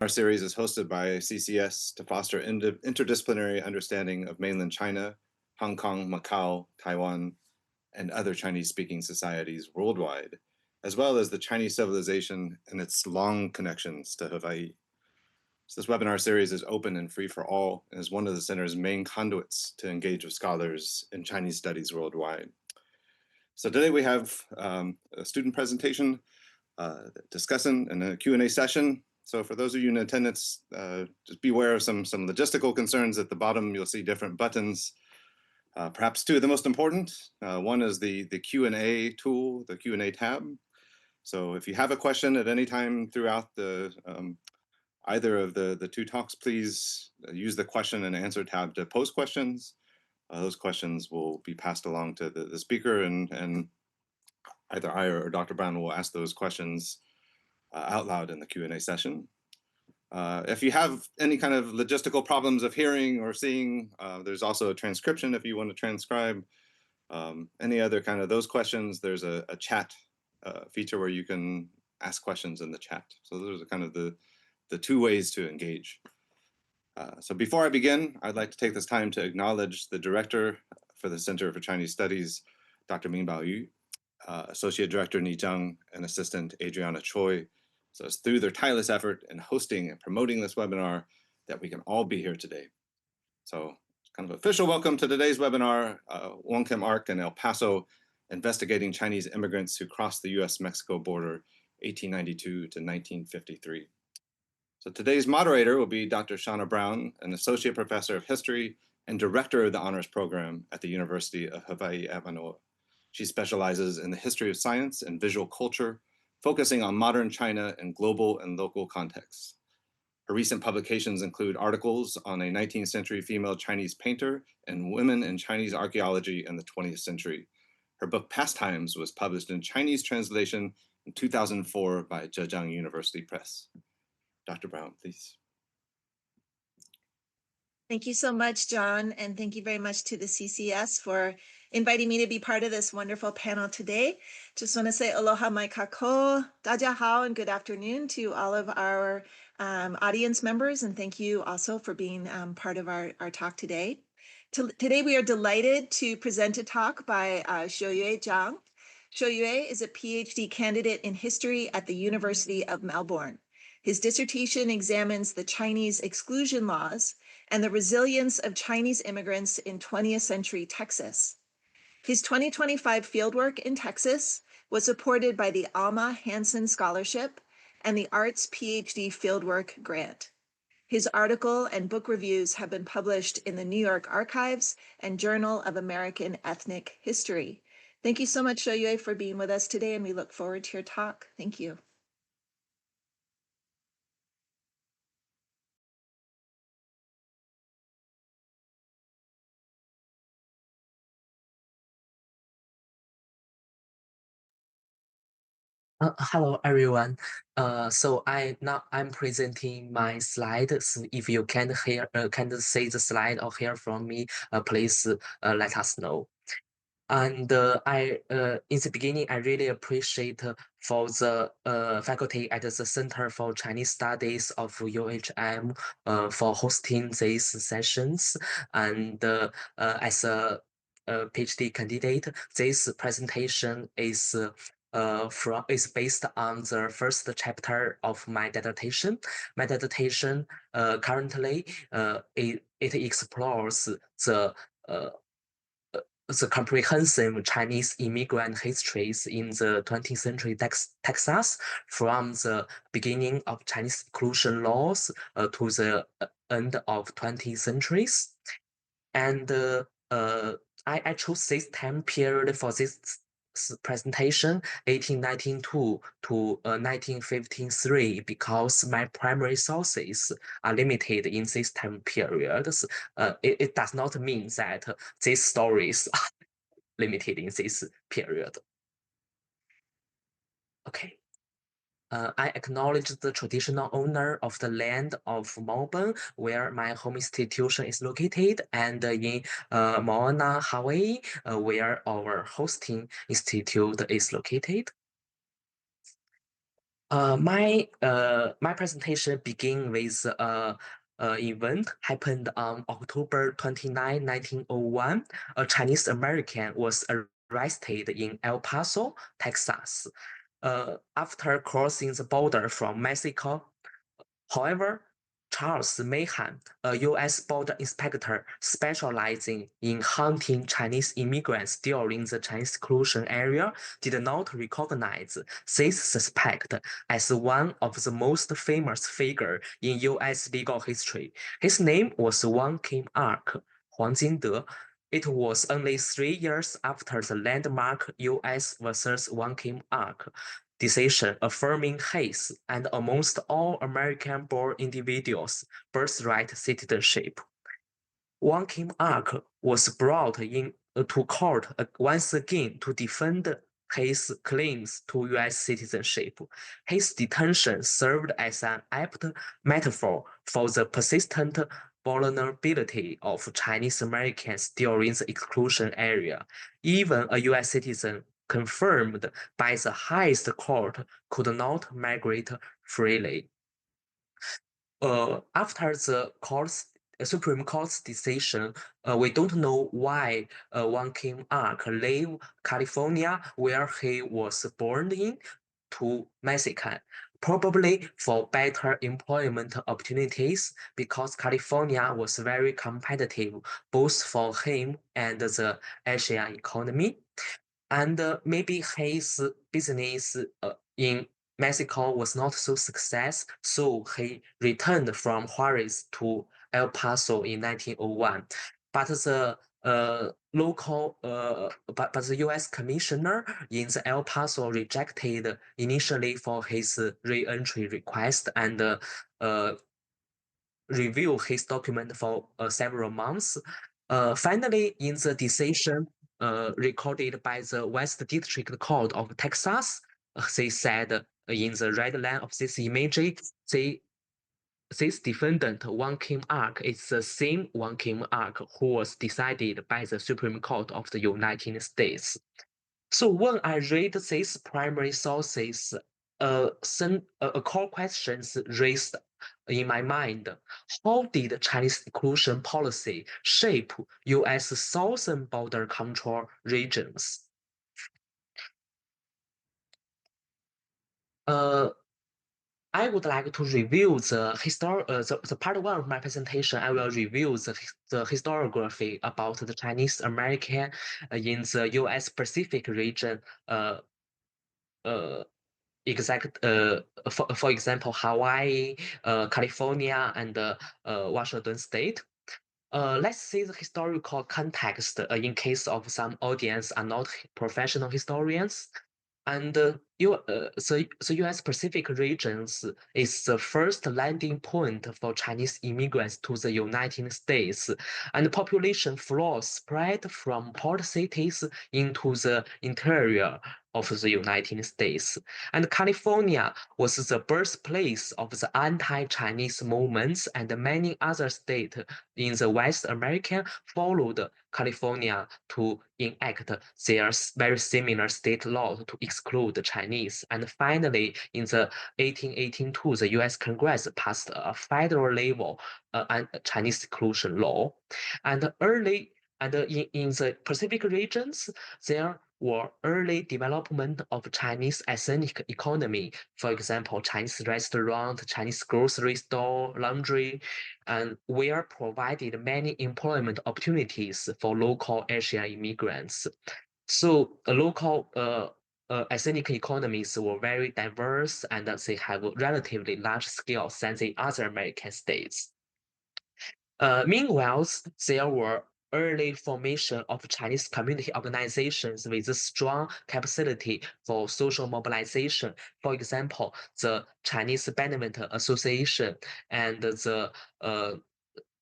Our series is hosted by CCS to foster interdisciplinary understanding of mainland China, Hong Kong, Macau, Taiwan, and other Chinese-speaking societies worldwide, as well as the Chinese civilization and its long connections to Hawaii. So this webinar series is open and free for all and is one of the center's main conduits to engage with scholars in Chinese studies worldwide. So today we have a student presentation, discussion, and a Q&A session. So for those of you in attendance, just beware of some logistical concerns. At the bottom, you'll see different buttons. Perhaps two of the most important. One is the Q&A tool, the Q&A tab. So if you have a question at any time throughout the either of the two talks, please use the question and answer tab to post questions. Those questions will be passed along to the speaker, and either I or Dr. Brown will ask those questions out loud in the Q&A session. If you have any kind of logistical problems of hearing or seeing, there's also a transcription if you want to transcribe. Any other kind of those questions, there's a chat feature where you can ask questions in the chat. So those are kind of the two ways to engage. So before I begin, I'd like to take this time to acknowledge the director for the Center for Chinese Studies, Dr. Mingbao Yu, Associate Director Ni Zhang, and Assistant Adriana Choi. So it's through their tireless effort in hosting and promoting this webinar that we can all be here today. So kind of official welcome to today's webinar, Wong Kim Ark in El Paso, investigating Chinese immigrants who crossed the US-Mexico border 1892 to 1953. So today's moderator will be Dr. Shauna Brown, an Associate Professor of History and Director of the Honors Program at the University of Hawaii at Manoa. She specializes in the history of science and visual culture, focusing on modern China in global and local contexts. Her recent publications include articles on a 19th century female Chinese painter and women in Chinese archaeology in the 20th century. Her book Pastimes was published in Chinese translation in 2004 by Zhejiang University Press. Dr. Brown, please. Thank you so much, John, and thank you very much to the CCS for inviting me to be part of this wonderful panel today. Just want to say aloha mai kako, daja hao, and good afternoon to all of our audience members, and thank you also for being part of our talk today. Today we are delighted to present a talk by Xiuyue Zhang. Xiuyue is a PhD candidate in history at the University of Melbourne. His dissertation examines the Chinese exclusion laws and the resilience of Chinese immigrants in 20th century Texas. His 2025 fieldwork in Texas was supported by the Alma Hansen Scholarship and the Arts PhD Fieldwork Grant. His article and book reviews have been published in the New York Archives and Journal of American Ethnic History. Thank you so much, Xiuyue, for being with us today, and we look forward to your talk. Thank you. Hello everyone. I'm presenting my slides. If you can't see the slide or hear from me, please let us know. And in the beginning, I really appreciate for the faculty at the Center for Chinese Studies of UHM for hosting these sessions. And as a PhD candidate, this presentation is based on the first chapter of my dissertation. My dissertation currently it explores the comprehensive Chinese immigrant histories in the 20th century Texas, from the beginning of Chinese exclusion laws to the end of 20th centuries. And I chose this time period for this presentation, 1892 to 1953, because my primary sources are limited in this time period. It does not mean that these stories are limited in this period. Okay. I acknowledge the traditional owner of the land of Melbourne, where my home institution is located, and in Mauna, Hawaii, where our hosting institute is located. My presentation begin with event happened on October 29, 1901. A Chinese American was arrested in El Paso, Texas, after crossing the border from Mexico. However, Charles Mahan, a U.S. border inspector specializing in hunting Chinese immigrants during the Chinese exclusion era, did not recognize this suspect as one of the most famous figures in U.S. legal history. His name was Wang Kim Ark, Huang Jinde. It was only 3 years after the landmark U.S. versus Wang Kim Ark decision affirming his and amongst all American-born individuals birthright citizenship. Wang Kim Ark was brought in to court once again to defend his claims to U.S. citizenship. His detention served as an apt metaphor for the persistent vulnerability of Chinese Americans during the exclusion era. Even a U.S. citizen confirmed by the highest court could not migrate freely. After the Supreme Court's decision, we don't know why Wang Kim Ark left California, where he was born in, to Mexico, probably for better employment opportunities, because California was very competitive both for him and the Asian economy. And maybe his business in Mexico was not so success, so he returned from Juarez to El Paso in 1901. But the the U.S. commissioner in the El Paso rejected initially for his re-entry request and review his document for several months. Finally, in the decision recorded by the West District Court of Texas, they said in the red line of this image, this defendant, Wang Kim Ark, is the same Wang Kim Ark who was decided by the Supreme Court of the United States. So when I read these primary sources, a core questions raised in my mind. How did Chinese inclusion policy shape U.S. southern border control regions? I would like to review the part one of my presentation. I will review the historiography about the Chinese American in the U.S. Pacific region. For example, Hawaii, California, and Washington State. Let's see the historical context in case of some audience are not professional historians. And the U.S. Pacific regions is the first landing point for Chinese immigrants to the United States, and the population flow spread from port cities into the interior of the United States. And California was the birthplace of the anti-Chinese movements, and many other states in the West America followed California to enact their very similar state law to exclude the Chinese. And finally, in the 1882, the U.S. Congress passed a federal level Chinese exclusion law. And in the Pacific regions, there were early development of Chinese ethnic economy. For example, Chinese restaurant, Chinese grocery store, laundry, and were provided many employment opportunities for local Asian immigrants. So local ethnic economies were very diverse, and they have relatively large scale than the other American states. Meanwhile, there were early formation of Chinese community organizations with a strong capacity for social mobilization. For example, the Chinese Badminton Association and the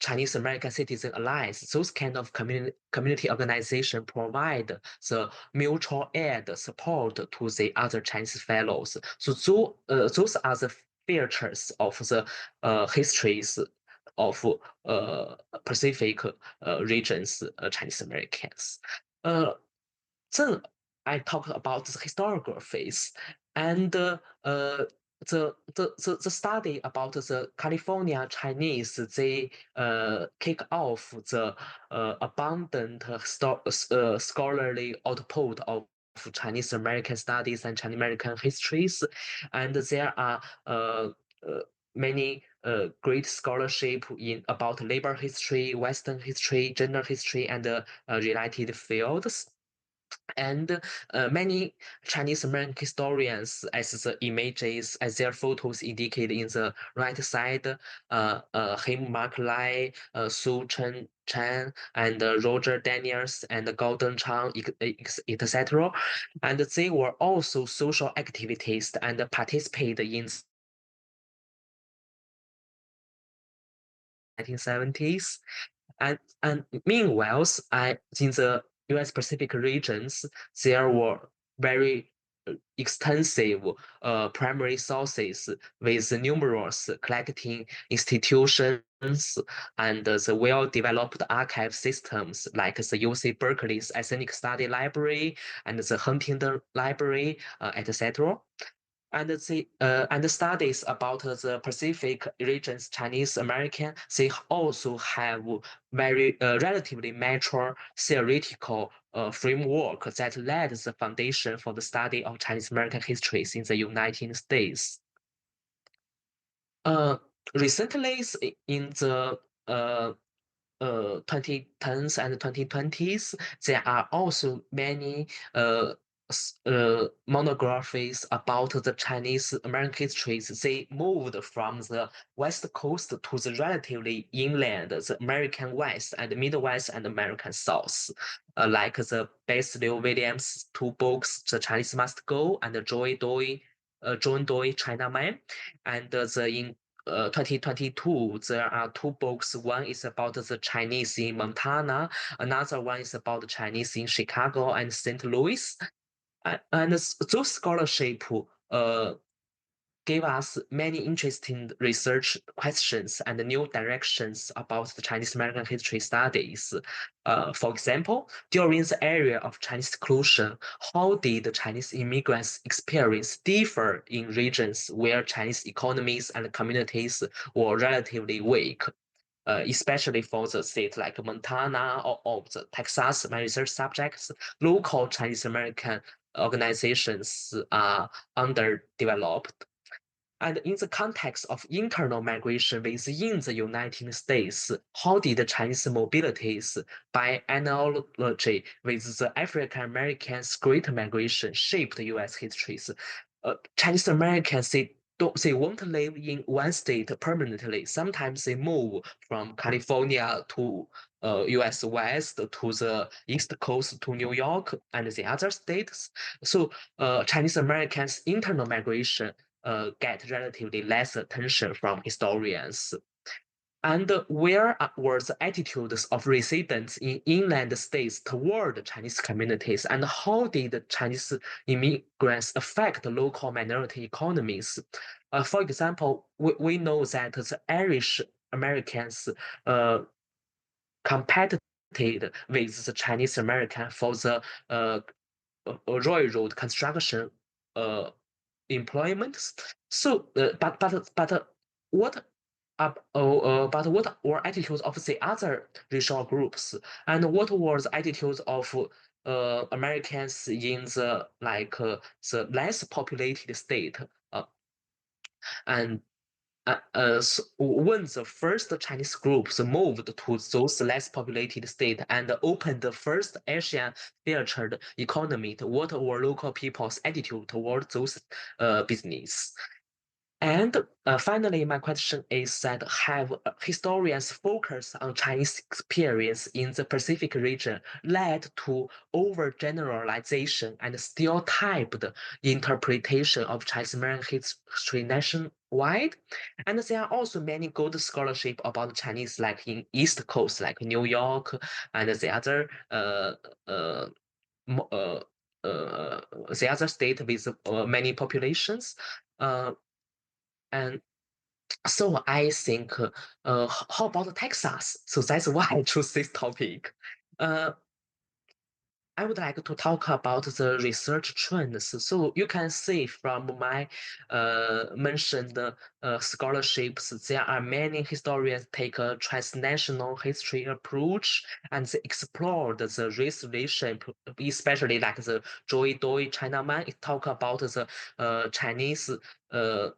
Chinese American Citizen Alliance. Those kind of community organization provide the mutual aid support to the other Chinese fellows. So those are the features of the histories of Pacific regions Chinese Americans. Then I talked about the historiographies, and the study about the California Chinese, they kick off the abundant scholarly output of Chinese American studies and Chinese American histories, and there are many great scholarship in about labor history, Western history, gender history, and related fields. And many Chinese American historians, as the images, as their photos indicate in the right side, him, Mark Lai, Su Chen, and Roger Daniels, and Gordon Chang, etc. And they were also social activists and participated in 1970s. And meanwhile, in the U.S. Pacific regions, there were very extensive primary sources with numerous collecting institutions and the well-developed archive systems like the UC Berkeley's Ethnic Study Library and the Huntington Library, etc. And the studies about the Pacific region's Chinese American, they also have very relatively mature theoretical framework that laid the foundation for the study of Chinese American histories in the United States. Recently, in the 2010s and 2020s, there are also many monographies about the Chinese American histories. They moved from the West Coast to the relatively inland, the American West and Midwest and American South, like the Basil Williams 2 books, The Chinese Must Go, and John Doi Chinaman, and in 2022, there are 2 books. One is about the Chinese in Montana. Another one is about the Chinese in Chicago and St. Louis. And those scholarship gave us many interesting research questions and new directions about the Chinese American history studies. For example, during the era of Chinese exclusion, how did the Chinese immigrants' experience differ in regions where Chinese economies and communities were relatively weak? Especially for the states like Montana or the Texas, my research subjects, local Chinese American organizations are underdeveloped. And in the context of internal migration within the United States, how did the Chinese mobilities, by analogy with the African Americans' Great Migration, shape the U.S. histories? Chinese Americans, they won't live in one state permanently. Sometimes they move from California to U.S. West to the East Coast to New York and the other states. So Chinese Americans' internal migration get relatively less attention from historians. And where were the attitudes of residents in inland states toward Chinese communities, and how did Chinese immigrants affect local minority economies? For example, we know that the Irish Americans competed with the Chinese American for the railroad construction employments. So, what but what were attitudes of the other racial groups, and what were the attitudes of Americans in the the less populated state? And so when the first Chinese groups moved to those less populated states and opened the first Asian featured economy, what were local people's attitude toward those business? And finally, my question is that have historians focused on Chinese experience in the Pacific region led to overgeneralization and stereotyped interpretation of Chinese American history nationwide? And there are also many good scholarship about Chinese, like in East Coast, like New York, and the other mo- the other state with many populations. And so I think, how about Texas? So that's why I choose this topic. Uh, I would like to talk about the research trends. So you can see from my mentioned scholarships, there are many historians take a transnational history approach and they explore the race relation, especially like the Joy Doi Chinaman. It talk about the Chinese uh,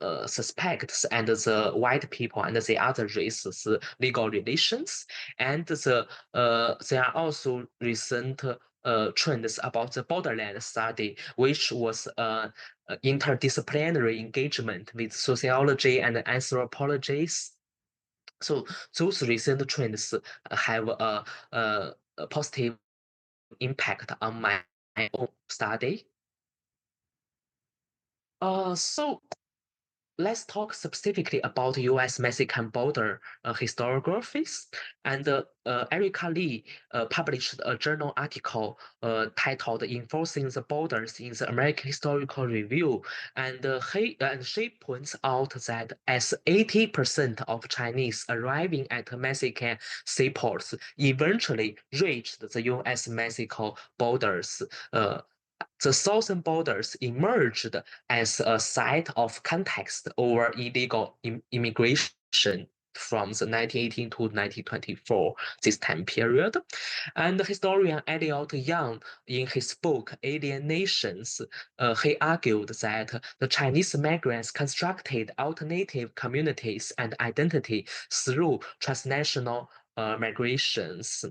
uh, suspects and the white people and the other races legal relations, and there are also recent trends about the borderland study, which was interdisciplinary engagement with sociology and anthropologies. So those recent trends have a positive impact on my own study. So let's talk specifically about U.S.-Mexican border historiographies. And Erica Lee published a journal article titled "Enforcing the Borders in the American Historical Review," and she points out that as 80% of Chinese arriving at Mexican seaports eventually reached the U.S.-Mexico borders. The southern borders emerged as a site of context over illegal immigration from the 1918 to 1924, this time period. And historian Elliot Young, in his book Alien Nations, he argued that the Chinese migrants constructed alternative communities and identity through transnational migrations.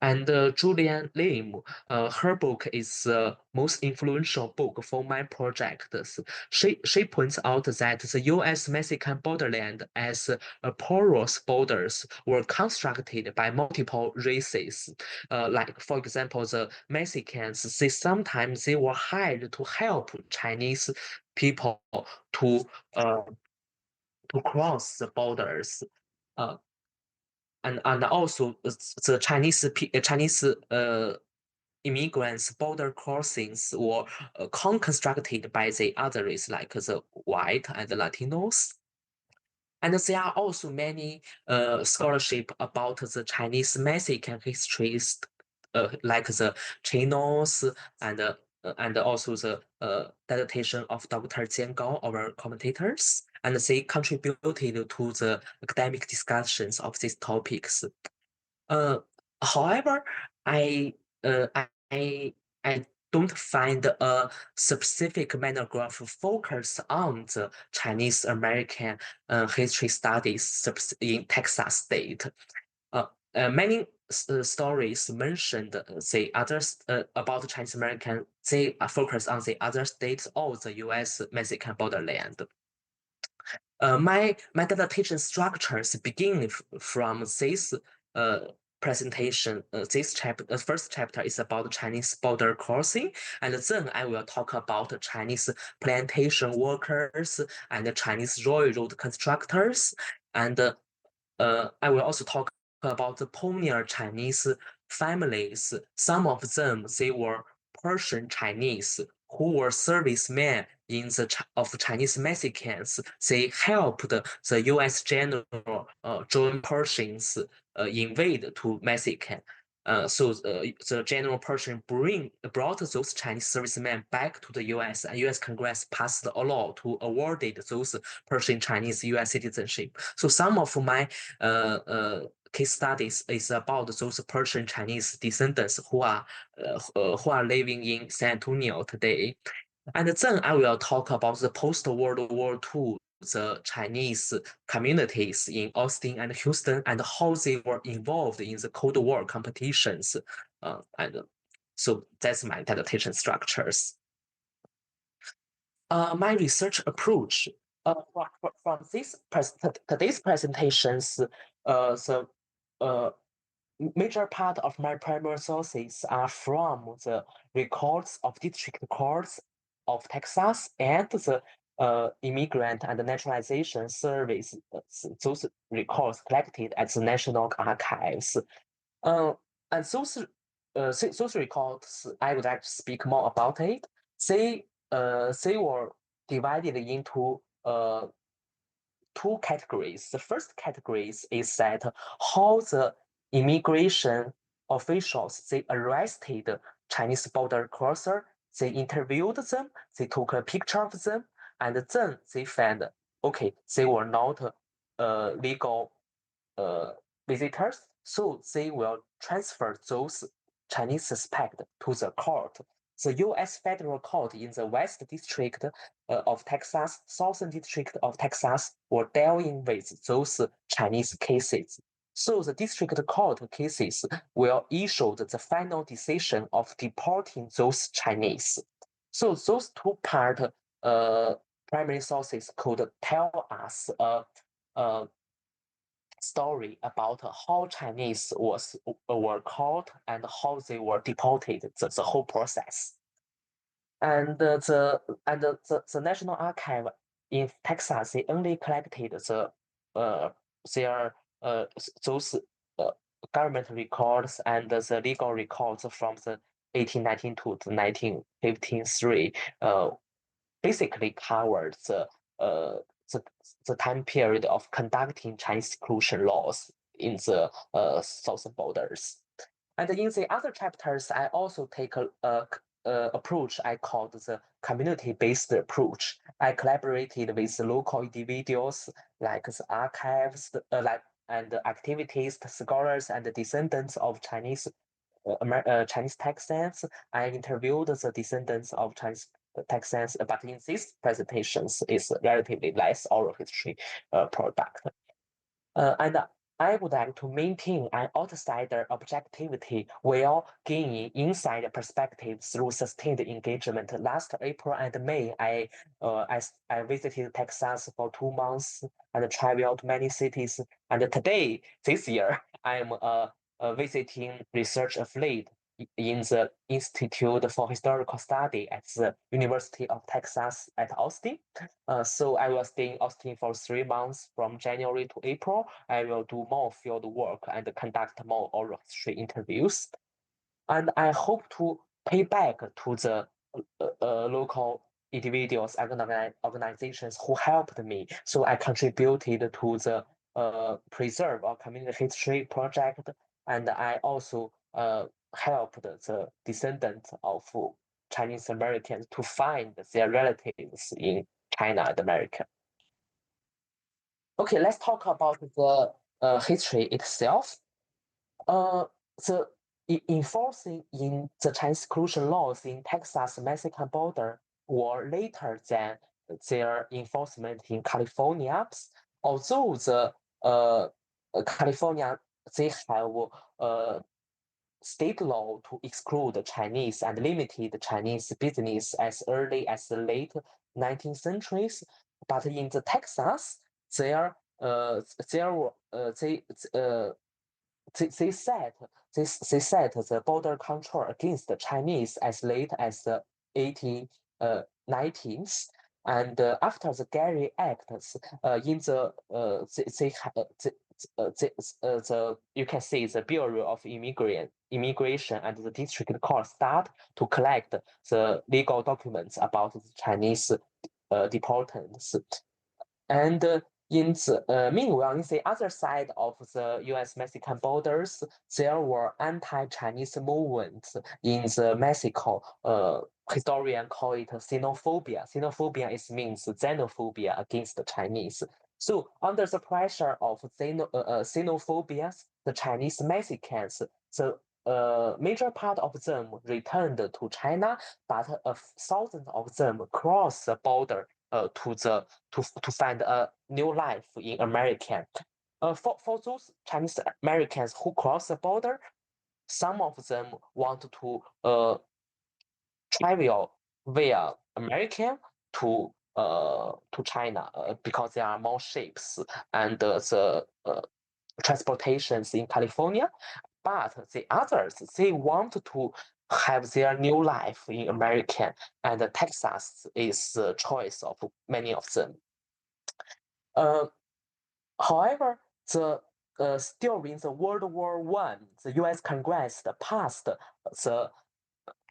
And Julian Lim, her book is the most influential book for my project. She points out that the U.S.-Mexican borderland as porous borders were constructed by multiple races. Like, for example, the Mexicans, sometimes they were hired to help Chinese people to cross the borders. Uh, and also the Chinese immigrants border crossings were constructed by the other race like the white and the Latinos. And there are also many scholarship about the Chinese Mexican histories, like the Chinos and also the dedication of Dr. Jian Gao, our commentators, and they contributed to the academic discussions of these topics. Uh, However, I uh, I I don't find a specific monograph focus on the Chinese American history studies in Texas state. Many stories mentioned the others about Chinese American. They focus on the other states of the U.S. Mexican borderland. My dissertation structures begin from this presentation. This chapter, the first chapter is about Chinese border crossing, and then I will talk about Chinese plantation workers and Chinese railroad constructors, and I will also talk about the pioneer Chinese families. Some of them, they were Persian Chinese who were servicemen in of Chinese Mexicans. They helped the U.S. General John Pershing's invade to Mexico. So the General Pershing brought those Chinese servicemen back to the U.S. and U.S. Congress passed a law to awarded those Persian Chinese U.S. citizenship. So some of my case studies is about those Persian Chinese descendants who are living in San Antonio today. And then I will talk about the post-World War II, the Chinese communities in Austin and Houston, and how they were involved in the Cold War competitions. And so that's my dissertation structures. My research approach from today's presentations, the major part of my primary sources are from the records of district courts of Texas and the Immigrant and Naturalization Service, those records collected at the National Archives. And those records, I would like to speak more about it. They were divided into two categories. The first category is that how the immigration officials, they arrested Chinese border crosser, they interviewed them, they took a picture of them, and then they found, okay, they were not legal visitors, so they will transfer those Chinese suspects to the court. The U.S. federal court in the West District of Texas, Southern District of Texas, were dealing with those Chinese cases. So the district court cases will issue the final decision of deporting those Chinese. So those two primary sources could tell us a story about how Chinese were caught and how they were deported, the whole process. And the National Archive in Texas, they only collected those government records and the legal records from the 1892 to 1953. Basically covered the time period of conducting Chinese exclusion laws in the southern borders. And in the other chapters, I also take a approach I called the community-based approach. I collaborated with local individuals like the archives, and activists, scholars, and descendants of Chinese Chinese Texans. I interviewed the descendants of Chinese Texans, but in these presentations, is relatively less oral history product. And I would like to maintain an outsider objectivity while gaining inside perspective through sustained engagement. Last April and May, I visited Texas for 2 months and traveled many cities. And today, this year, I'm visiting research affiliate in the Institute for Historical Study at the University of Texas at Austin. So I will stay in Austin for 3 months from January to April. I will do more field work and conduct more oral history interviews. And I hope to pay back to the local individuals and organizations who helped me. So I contributed to the Preserve our Community History project, and I also helped the descendants of Chinese Americans to find their relatives in China and America. Okay, let's talk about the history itself. The enforcing in the Chinese exclusion laws in Texas-Mexican border were later than their enforcement in California. Although the California, they have state law to exclude Chinese and limited Chinese business as early as the late 19th centuries, but in the Texas, there were they set the border control against the Chinese as late as the 1890s. And after the Gary Act, in the you can see the Bureau of Immigration and the district court start to collect the legal documents about the Chinese deportants. And meanwhile, in the other side of the U.S.-Mexican borders, there were anti-Chinese movements in the Mexico. Historians call it xenophobia. Xenophobia means xenophobia against the Chinese. So under the pressure of xenophobia, the Chinese Mexicans, the major part of them returned to China, but 1,000 of them crossed the border to find a new life in America. For those Chinese Americans who cross the border, some of them want to travel via America to China because there are more ships and the transportations in California. But the others, they want to have their new life in America, and Texas is the choice of many of them. However, during the World War I, the U.S. Congress passed the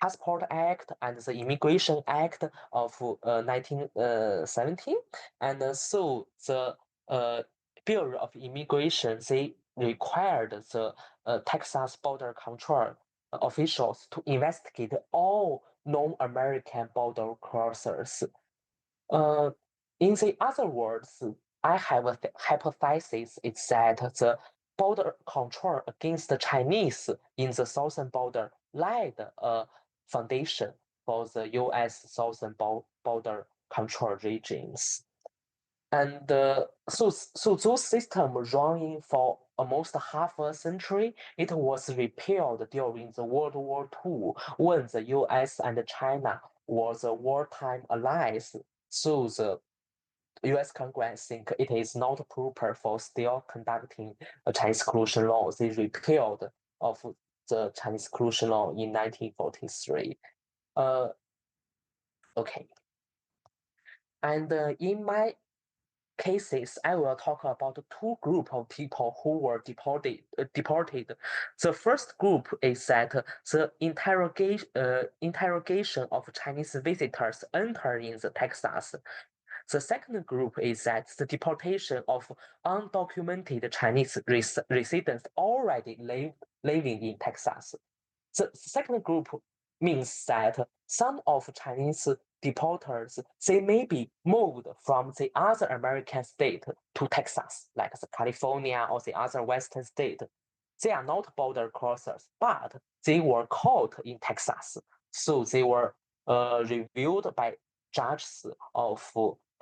Passport Act and the Immigration Act of 1917, and so the Bureau of Immigration, they required the Texas border control officials to investigate all non-American border crossers. In the other words, I have a hypothesis is that the border control against the Chinese in the southern border laid a foundation for the U.S. southern border control regimes. And so those systems running for almost half a century, it was repealed during the World War II when the US and China were the wartime allies. So the US Congress think it is not proper for still conducting a Chinese exclusion law. They repealed of the Chinese exclusion law in 1943. Okay. And in my cases, I will talk about two groups of people who were deported. The first group is that the interrogation of Chinese visitors entering the Texas. The second group is that the deportation of undocumented Chinese residents already living in Texas. The second group means that some of Chinese deporters, they may be moved from the other American state to Texas, like the California or the other Western state. They are not border crossers, but they were caught in Texas. So they were reviewed by judges of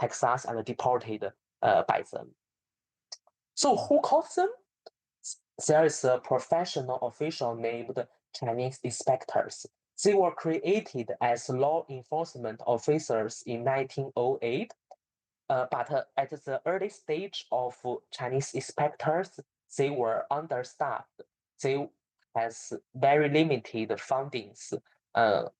Texas and deported by them. So who caught them? There is a professional official named Chinese inspectors. They were created as law enforcement officers in 1908, but at the early stage of Chinese inspectors, they were understaffed. They has very limited fundings. The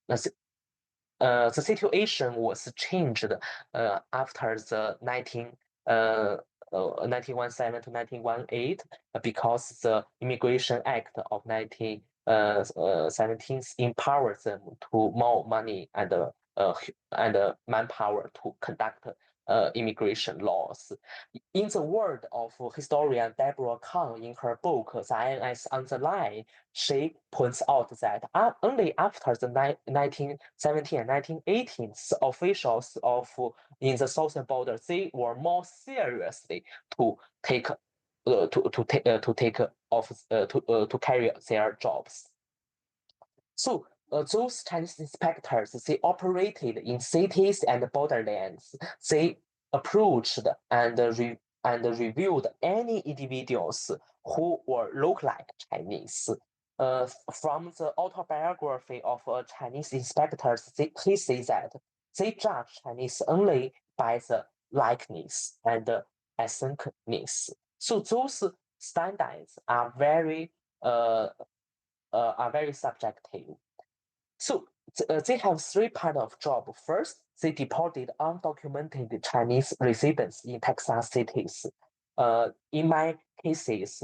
situation was changed after the 1917 to 1918 because the Immigration Act of 1917 empowered them to more money and manpower to conduct immigration laws. In the word of historian Deborah Kahn in her book The INS on the Line, she points out that only after the 1917 and 1918, officials in the southern border, they were more seriously to carry their jobs. So those Chinese inspectors, they operated in cities and borderlands. They approached and reviewed any individuals who were look like Chinese. From the autobiography of Chinese inspectors, he says that they judge Chinese only by the likeness and ethnicness. So those standards are very subjective. So they have three parts of job. First, they deported undocumented Chinese residents in Texas cities. In my cases,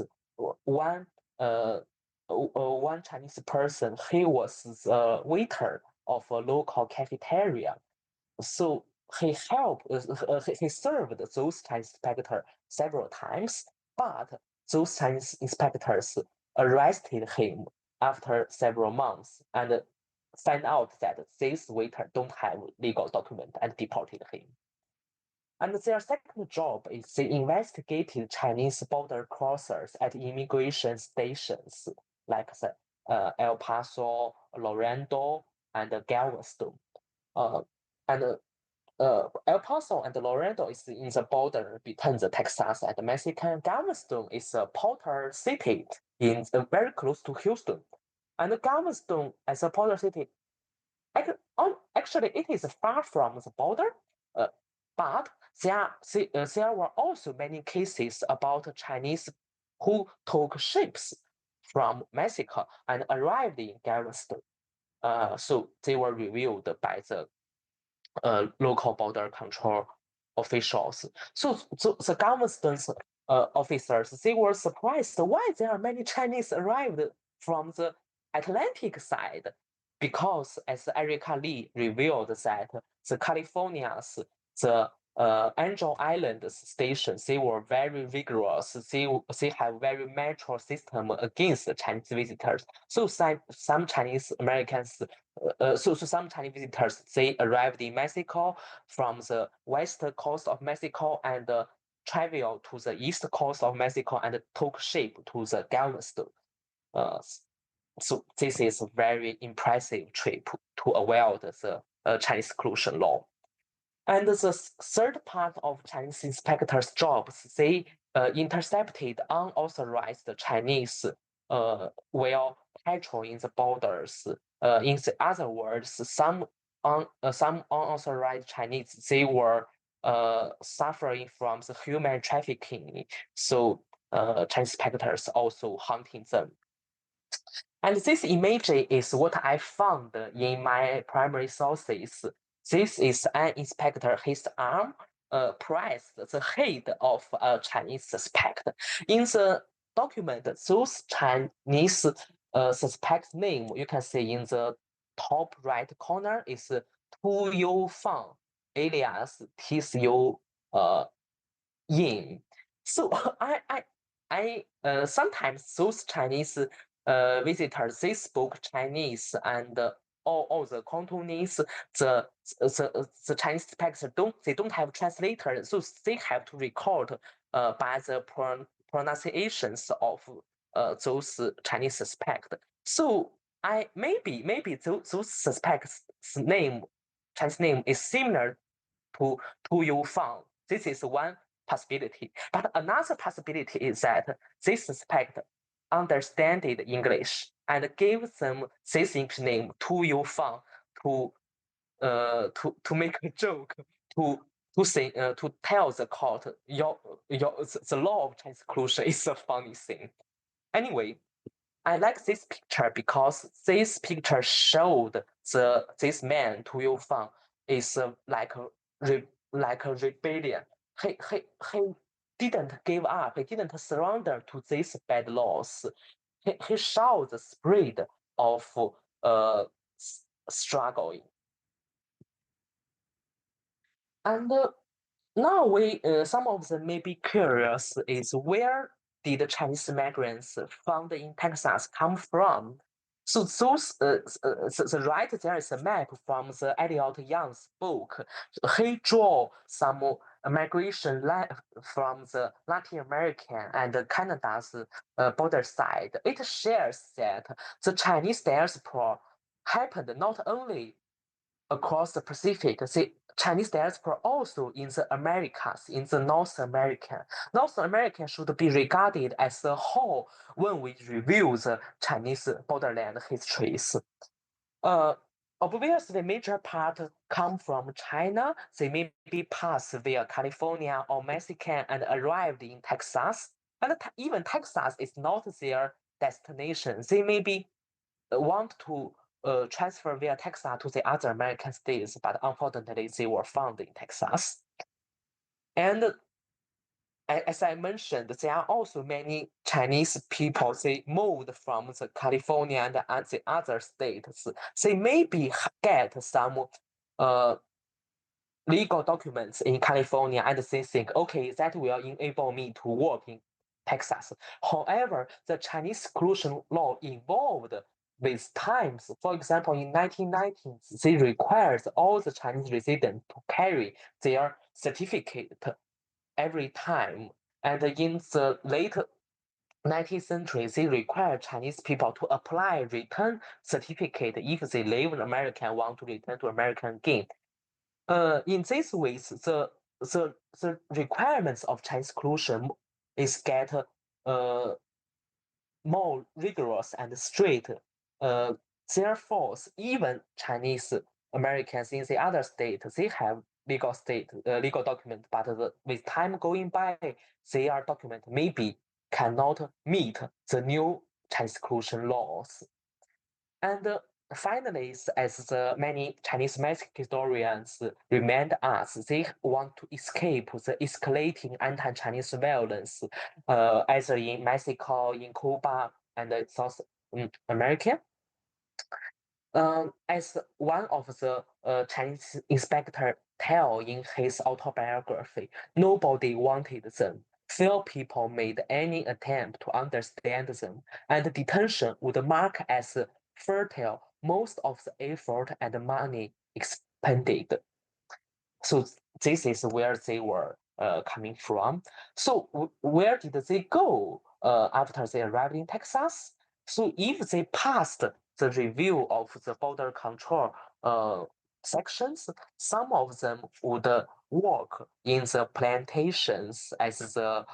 one Chinese person, he was the waiter of a local cafeteria. So he served those Chinese inspectors several times, but those Chinese inspectors arrested him after several months and found out that this waiter don't have legal document and deported him. And their second job is they investigated Chinese border crossers at immigration stations like El Paso, Laredo, and Galveston. El Paso and Laredo is in the border between the Texas and Mexico. Galveston is a porter city very close to Houston. And Galveston as a porter city, actually it is far from the border, but there were also many cases about Chinese who took ships from Mexico and arrived in Galveston. So they were reviewed by the local border control officials. So the Galveston's officers, they were surprised why there are many Chinese arrived from the Atlantic side, because as Erica Lee revealed that the California's the Angel Island station, they were very rigorous. They have very mature system against the Chinese visitors. So some Chinese Americans, so some Chinese visitors, they arrived in Mexico from the west coast of Mexico and travel to the east coast of Mexico and took ship to the Galveston. So this is a very impressive trip to avoid the Chinese exclusion law. And the third part of Chinese inspectors' jobs, they intercepted unauthorized Chinese while patrolling the borders. In the other words, some unauthorized Chinese, they were suffering from the human trafficking. So Chinese inspectors also hunting them. And this image is what I found in my primary sources. This is an inspector, his arm pressed the head of a Chinese suspect. In the document, those Chinese suspect name, you can see in the top right corner is Tu Yu Fang, alias Tsu Yin. So I sometimes those Chinese visitors, they spoke Chinese and all the Cantonese, the Chinese speakers don't have translator, so they have to record by the pronunciations of those Chinese suspect. So maybe those suspects name Chinese name is similar to Yu Fang. This is one possibility. But another possibility is that they suspect understood English and gave them this nickname Tu Yu Fang to make a joke to say to tell the court the law of Chinese exclusion is a funny thing. Anyway, I like this picture because this picture showed this man Tu Yu Fang is like a rebellion. He didn't give up. He didn't surrender to these bad laws. He showed the spirit of struggling. And now some of them may be curious is where did the Chinese migrants found in Texas come from? So those the right there is a map from the Eliot Young's book. He draw some migration from the Latin American and Canada's border side. It shares that the Chinese diaspora happened not only across the Pacific, the Chinese diaspora also in the Americas, in the North America. North America should be regarded as a whole when we review the Chinese borderland histories. Obviously, major part come from China. They may be passed via California or Mexico and arrived in Texas. And even Texas is not their destination. They may be want to transfer via Texas to the other American states, but unfortunately, they were found in Texas. And as I mentioned, there are also many Chinese people, they moved from the California and the other states. They maybe get some legal documents in California and they think, okay, that will enable me to work in Texas. However, the Chinese exclusion law evolved with times. For example, in 1990s, they required all the Chinese residents to carry their certificate every time. And in the late 19th century, they required Chinese people to apply return certificate if they live in America and want to return to America again. In this way, the requirements of Chinese exclusion is get more rigorous and strict. Therefore, even Chinese Americans in the other state, they have legal document, but with time going by, their document maybe cannot meet the new Chinese exclusion laws. And finally, as the many Chinese Mexican historians remind us, they want to escape the escalating anti-Chinese violence, either in Mexico, in Cuba, and South America. As one of the Chinese inspector tell in his autobiography, nobody wanted them. Few people made any attempt to understand them, and detention would mark as fertile most of the effort and money expended. So this is where they were coming from. So where did they go after they arrived in Texas? So if they passed the review of the border control sections, some of them would work in the plantations as the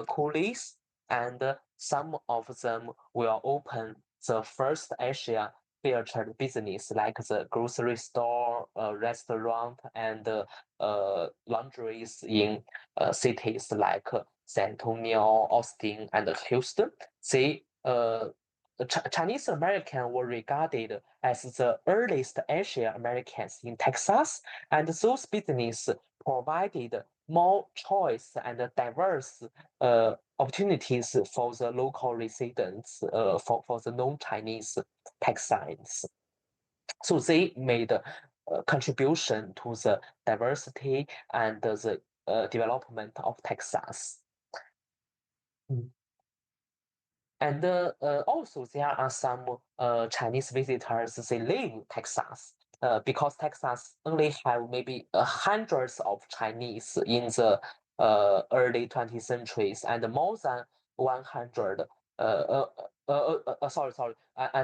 coolies, and some of them will open the first Asia featured business like the grocery store, restaurant, and laundries in cities like San Antonio, Austin, and Houston. They Chinese Americans were regarded as the earliest Asian Americans in Texas, and those businesses provided more choice and diverse opportunities for the local residents, for the non-Chinese Texans. So they made a contribution to the diversity and the development of Texas. And also there are some Chinese visitors, they live in Texas. Because Texas only have maybe hundreds of Chinese in the early 20th centuries, and more than 100 and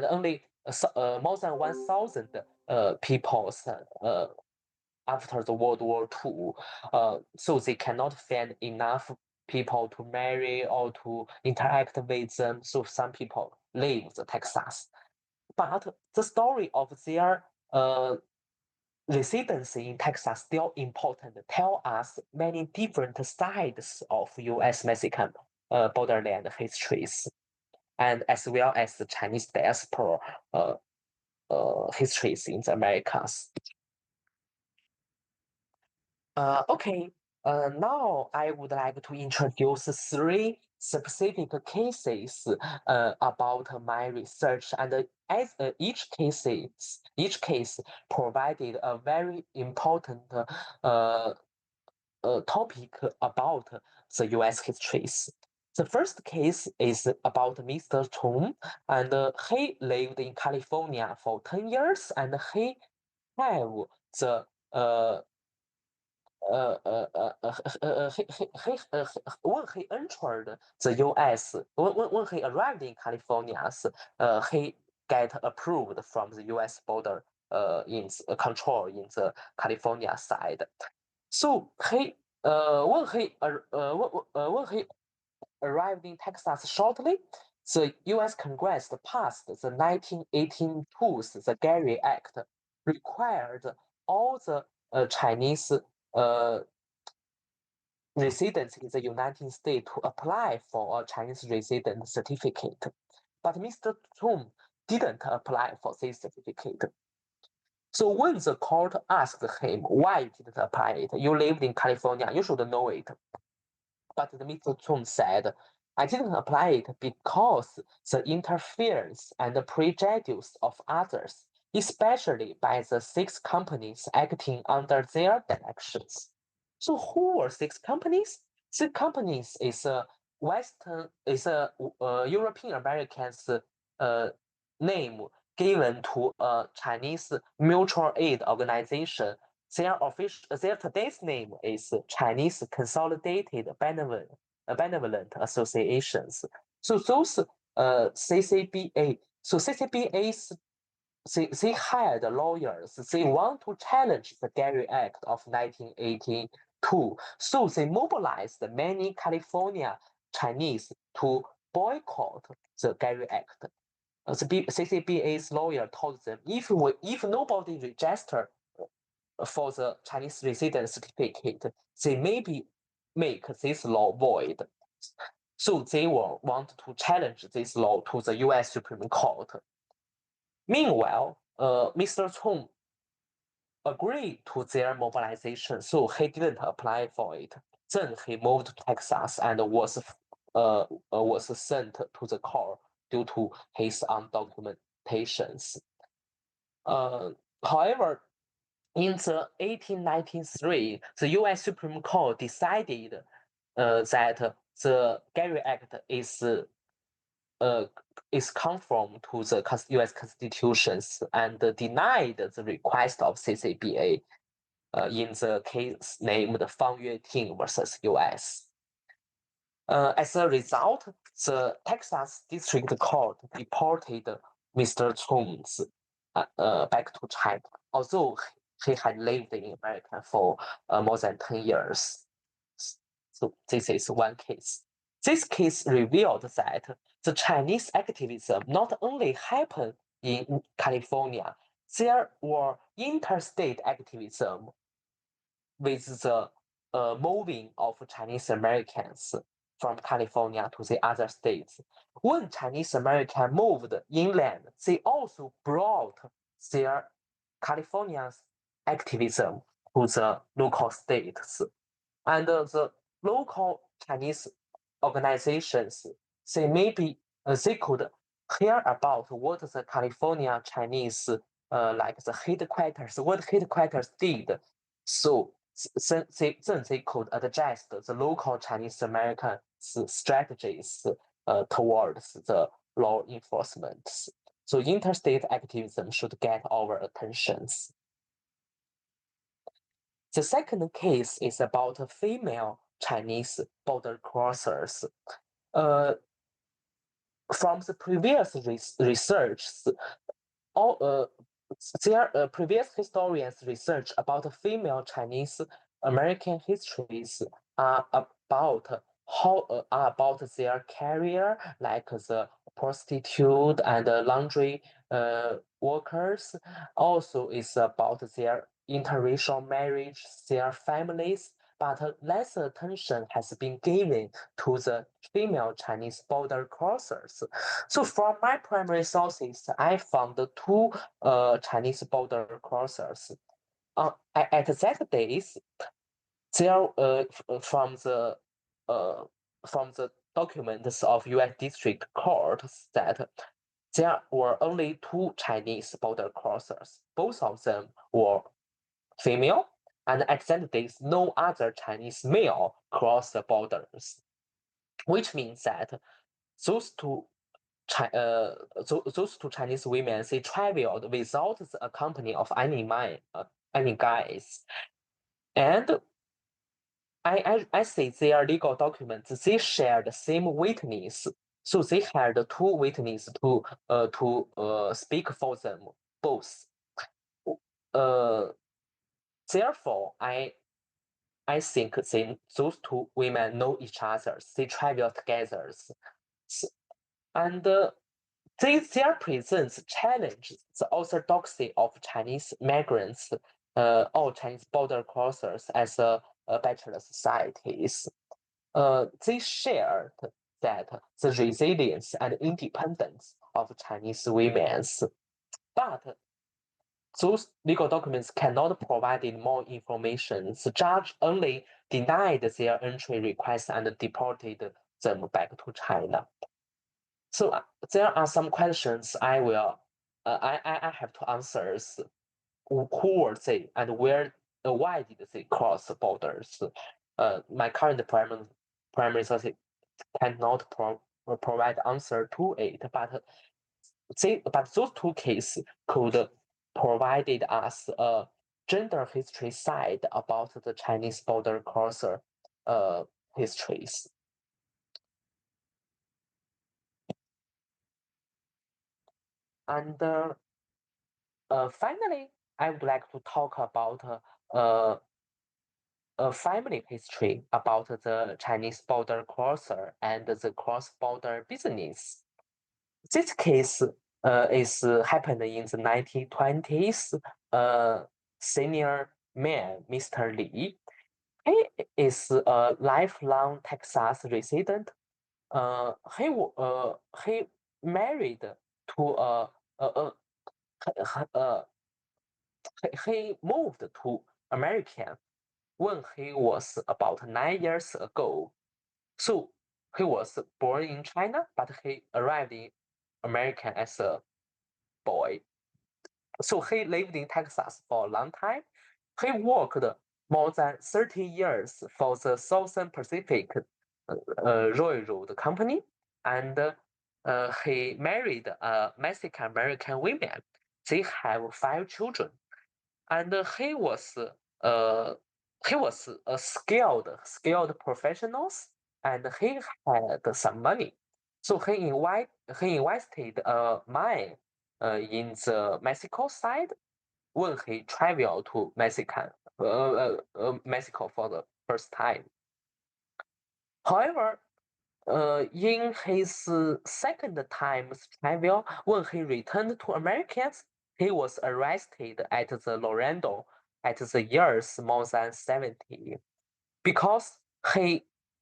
only more than 1,000 people after the World War II. So they cannot find enough people to marry or to interact with them. So some people leave the Texas. But the story of their residency in Texas still important. Tell us many different sides of U.S.-Mexican borderland histories, and as well as the Chinese diaspora histories in the Americas. Okay, now I would like to introduce three specific cases about my research, and as each case provided a very important topic about the U.S. histories. The first case is about Mr. Chong, and he lived in California for 10 years, and he have the when he entered the U.S., when he arrived in California, he get approved from the U.S. border in control in the California side. So when he arrived in Texas shortly, the U.S. Congress passed the 1918 the Gary Act, required all the Chinese residents in the United States to apply for a Chinese resident certificate. But Mr. Chong didn't apply for this certificate. So when the court asked him why you didn't apply it, you lived in California, you should know it. But Mr. Chong said, I didn't apply it because the interference and the prejudice of others, especially by the 6 companies acting under their directions. So who were 6 companies? 6 companies is a European Americans name given to a Chinese mutual aid organization. Their today's name is Chinese Consolidated Benevolent Associations. So those CCBA, so CCBA's they hired lawyers. They want to challenge the Gary Act of 1982. So they mobilized many California Chinese to boycott the Gary Act. The CCBA's lawyer told them, if nobody register for the Chinese resident certificate, they maybe make this law void. So they will want to challenge this law to the U.S. Supreme Court. Meanwhile, Mr. Chong agreed to their mobilization, so he didn't apply for it. Then he moved to Texas and was sent to the court due to his undocumentations. However, In the 1893, the U.S. Supreme Court decided that the Gary Act is conform to the U.S. Constitutions and denied the request of CCBA in the case named Fang Yueting versus U.S. As a result, the Texas District Court deported Mr. Chung's back to China, although he had lived in America for more than 10 years. So this is one case. This case revealed that the Chinese activism not only happened in California, there were interstate activism with the moving of Chinese Americans from California to the other states. When Chinese Americans moved inland, they also brought their California's activism to the local states. And the local Chinese organizations, they could hear about what the California Chinese, like the headquarters, what headquarters did. So then they could adjust the local Chinese American strategies towards the law enforcement. So interstate activism should get our attentions. The second case is about female Chinese border crossers. From the previous research, their previous historians' research about female Chinese American histories are about their career, like the prostitute and laundry workers. Also, is about their interracial marriage, their families. But less attention has been given to the female Chinese border crossers. So from my primary sources, I found two Chinese border crossers. At that days, there from the documents of U.S. District Court that there were only two Chinese border crossers. Both of them were female, and at that days, no other Chinese male crossed the borders, which means that those two those two Chinese women, they traveled without the accompany of any guys. And I see their legal documents, they share the same witness. So they had two witnesses to speak for them both. Therefore, I think those two women know each other. They travel together, and their presence challenges the orthodoxy of Chinese migrants or Chinese border crossers as a bachelor societies. They shared that the resilience and independence of Chinese women, but those legal documents cannot provide more information. The judge only denied their entry request and deported them back to China. So there are some questions I will I have to answer. Who were they and why did they cross the borders? My current primary source cannot provide answer to it, but those two cases could provided us a gender history side about the Chinese border crosser histories. And finally, I would like to talk about a family history about the Chinese border crosser and the cross-border business. This case is happened in the 1920s. Senior man, Mr. Li, he is a lifelong Texas resident. He married to he moved to America when he was about 9 years ago. So he was born in China, but he arrived in America as a boy. So he lived in Texas for a long time, He worked more than 30 years for the Southern Pacific Railroad Company, and he married a Mexican American woman. They have 5 children, and he was a skilled professionals, and he had some money, so he invested mine in the Mexico side when he traveled to Mexico for the first time. However, in his second time's travel, when he returned to Americans, he was arrested at the Laredo at the years more than 70 because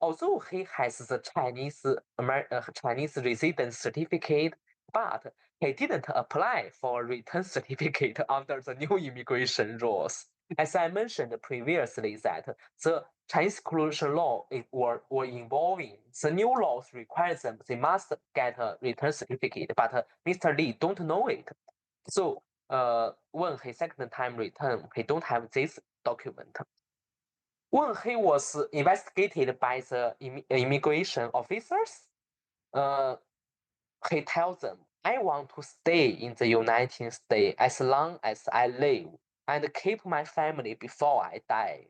although he has the Chinese residence certificate, but he didn't apply for a return certificate under the new immigration rules. As I mentioned previously, that the Chinese exclusion law were involving. The new laws require them they must get a return certificate, but Mr. Lee don't know it. So when he second time return, he don't have this document. When he was investigated by the immigration officers, he tells them, I want to stay in the United States as long as I live and keep my family before I die.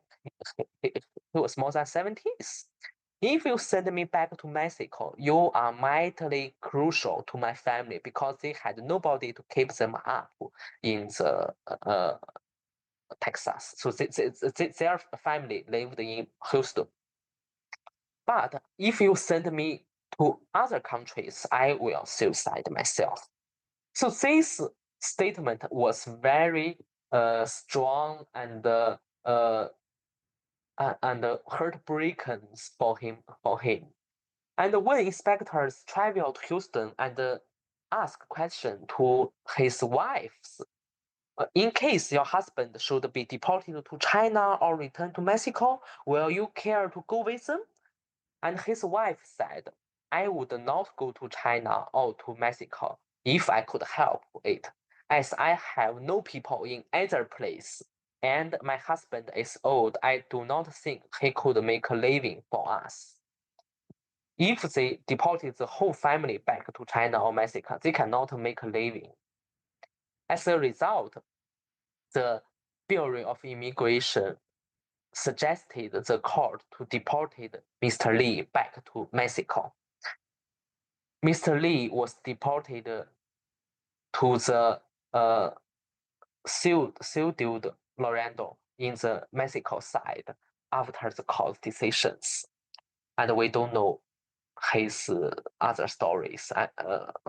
He was more than 70s. If you send me back to Mexico, you are mightily crucial to my family because they had nobody to keep them up in the Texas. So their family lived in Houston. But if you send me to other countries, I will suicide myself. So this statement was very strong and heartbreaking for him. And when inspectors traveled to Houston and asked question to his wives, in case your husband should be deported to China or return to Mexico, will you care to go with them? And his wife said, I would not go to China or to Mexico if I could help it, as I have no people in either place, and my husband is old. I do not think he could make a living for us. If they deported the whole family back to China or Mexico, they cannot make a living. As a result, the Bureau of Immigration suggested the court to deport Mr. Lee back to Mexico. Mr. Lee was deported to the Ciudad Laredo in the Mexico side after the court decisions. And we don't know his other stories,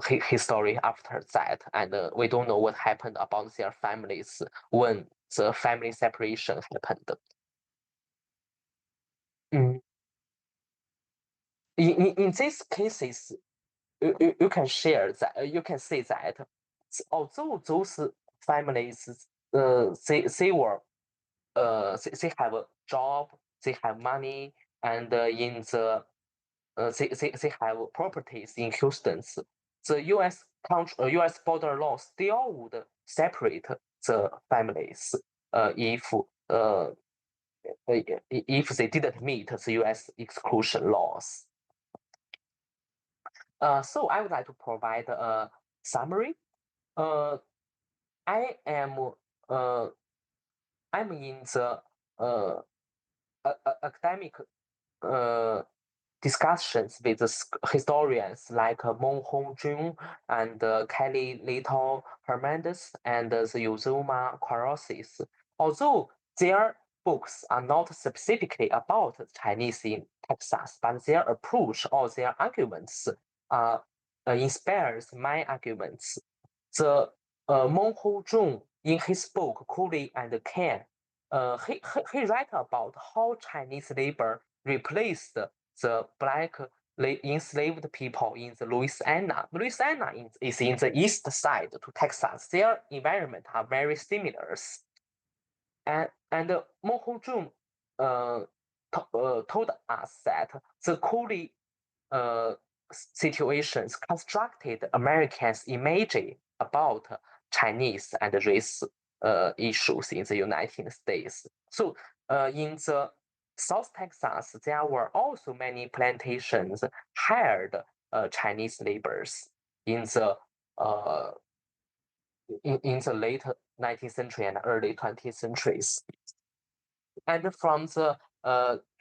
his story after that, and we don't know what happened about their families when the family separation happened. Mm. In these cases, you can share that you can say that although those families they were they have a job, they have money, and in the they have properties in Houston, the U.S. border law still would separate the families if they didn't meet the U.S. exclusion laws. So I would like to provide a summary. I am I'm in the academic discussions with historians like Meng Hongjun and Kelly Little Hernandez and the Yuzuma Quarosis. Although their books are not specifically about Chinese in Texas, but their approach or their arguments inspires my arguments. The Meng Hongjun in his book Cooley and Ken, he write about how Chinese labor replaced the black enslaved people in the Louisiana. Louisiana is in the east side to Texas. Their environment are very similar. And Meng Hongjun told us that the Cooley situations constructed Americans' image about Chinese and race issues in the United States. So in the South Texas, there were also many plantations hired Chinese laborers in the in the late 19th century and early 20th centuries. And from the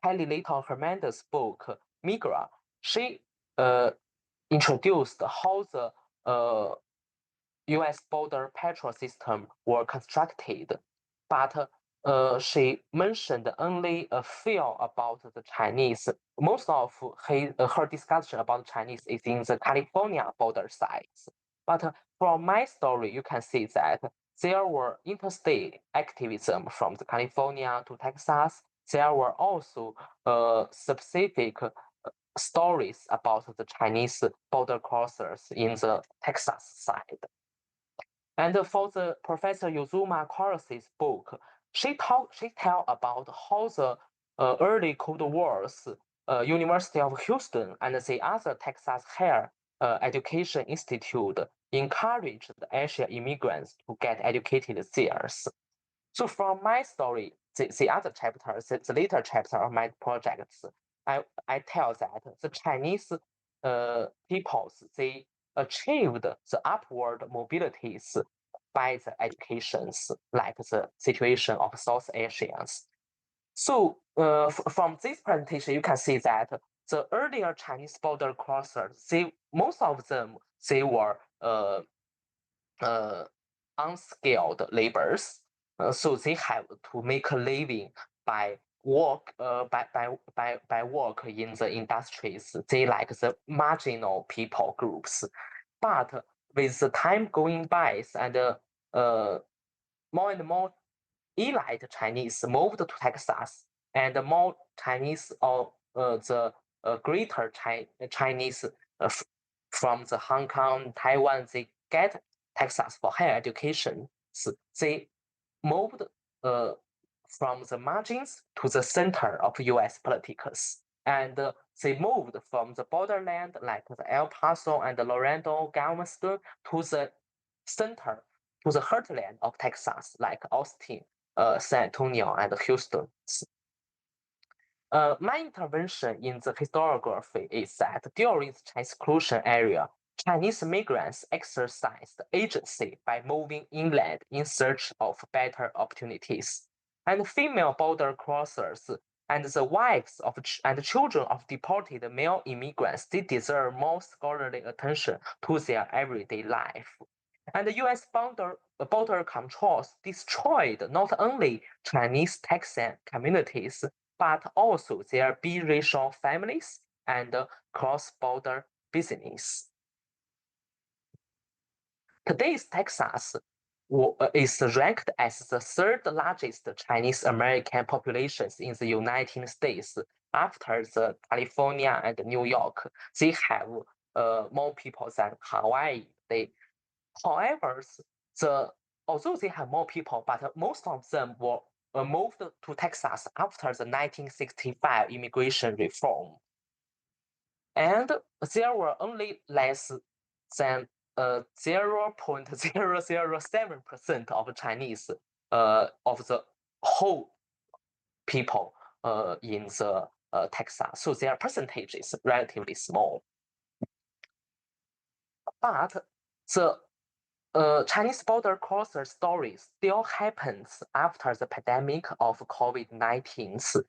Kelly Layton Hernandez book, Migra, she introduced how the US border patrol system were constructed, but she mentioned only a few about the Chinese. Most of her discussion about Chinese is in the California border sites. But from my story, you can see that there were interstate activism from the California to Texas. There were also specific stories about the Chinese border crossers in the Texas side. And for the Professor Yuzuma Koros's book, she tell about how the early Cold Wars, University of Houston and the other Texas Higher Education Institute encouraged the Asian immigrants to get educated there. So from my story, the other chapters, the later chapter of my projects, I tell that the Chinese peoples, they achieved the upward mobilities by the educations, like the situation of South Asians. So from this presentation, you can see that the earlier Chinese border crossers, most of them, they were unskilled laborers. So they have to make a living by work by work in the industries. They like the marginal people groups. But with the time going by and more and more elite Chinese moved to Texas, and more Chinese or the greater Chinese from the Hong Kong, Taiwan, they get Texas for higher education. So they moved from the margins to the center of U.S. politics. And they moved from the borderland, like the El Paso and the Laredo, Galveston, to the center, to the heartland of Texas, like Austin, San Antonio, and Houston. My intervention in the historiography is that during the Chinese exclusion era, Chinese migrants exercised agency by moving inland in search of better opportunities. And female border crossers and the wives of and children of deported male immigrants, they deserve more scholarly attention to their everyday life. And the US border controls destroyed not only Chinese Texan communities, but also their biracial families and cross-border business. Today's Texas is ranked as the third largest Chinese American populations in the United States after the California and New York. They have more people than Hawaii. However, although they have more people, but most of them were moved to Texas after the 1965 immigration reform. And there were only less than 0.007% of Chinese of the whole people in the Texas. So their percentage is relatively small. But the Chinese border crosser story still happens after the pandemic of COVID-19.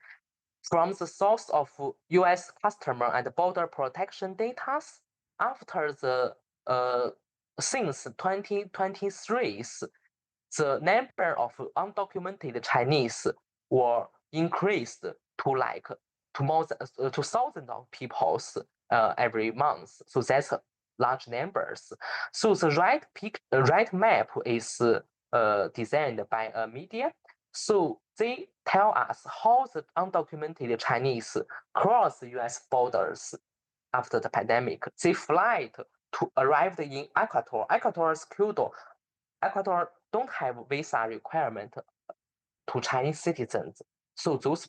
From the source of US customer and border protection data, after the since 2023, the number of undocumented Chinese were increased to like to more than to thousands of people every month. So that's large numbers. So the right map is designed by a media. So they tell us how the undocumented Chinese cross the US borders after the pandemic. They fly to arrive in Ecuador. Ecuador's Quito. Ecuador don't have visa requirement to Chinese citizens. So those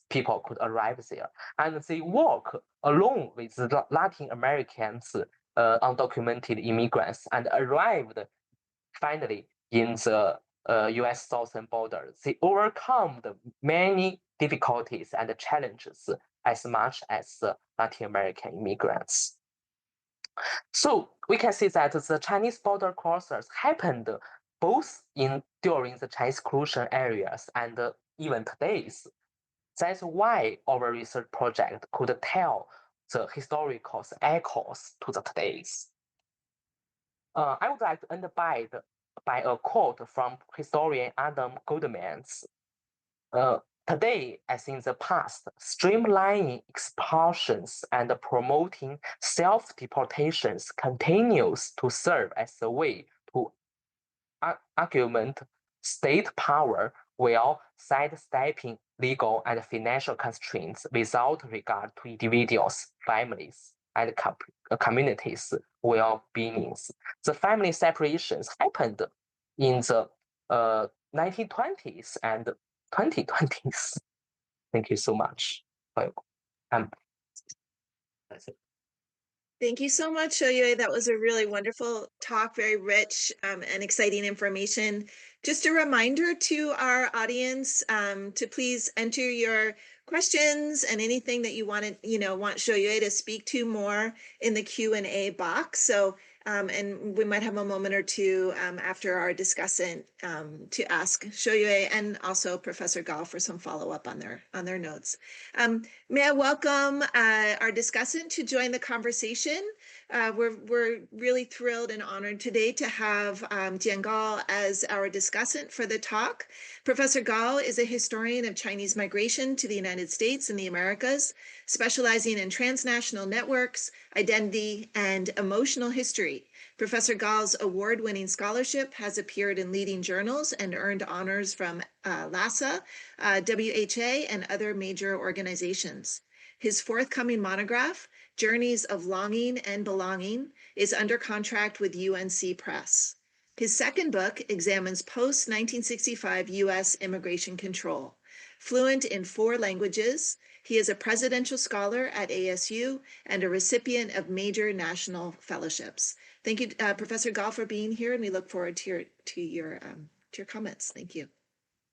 people could arrive there. And they work along with the Latin Americans, undocumented immigrants, and arrived finally in the U.S. southern border. They overcome the many difficulties and challenges as much as Latin American immigrants. So we can see that the Chinese border crossers happened both during the Chinese colonial areas and even today's. That's why our research project could tell the historical echoes to the today's. I would like to end by a quote from historian Adam Goldman's. Today, as in the past, streamlining expulsions and promoting self-deportations continues to serve as a way to augment state power while sidestepping legal and financial constraints without regard to individuals, families, and communities' well-beings. The family separations happened in the 1920s and 2020s. Thank you so much. That's it. Thank you so much, Shoyue. That was a really wonderful talk, very rich and exciting information. Just a reminder to our audience to please enter your questions and anything that you want Shoyue to speak to more in the Q&A box. So, and we might have a moment or two after our discussant to ask Shoyue and also Professor Gall for some follow-up on their notes. May I welcome our discussant to join the conversation. We're really thrilled and honored today to have Jian Gall as our discussant for the talk. Professor Gall is a historian of Chinese migration to the United States and the Americas, specializing in transnational networks, identity, and emotional history. Professor Gall's award-winning scholarship has appeared in leading journals and earned honors from LASA, WHA, and other major organizations. His forthcoming monograph, Journeys of Longing and Belonging, is under contract with UNC Press. His second book examines post-1965 U.S. immigration control. Fluent in 4 languages, he is a presidential scholar at ASU and a recipient of major national fellowships. Thank you, Professor Gall, for being here, and we look forward to your comments. Thank you.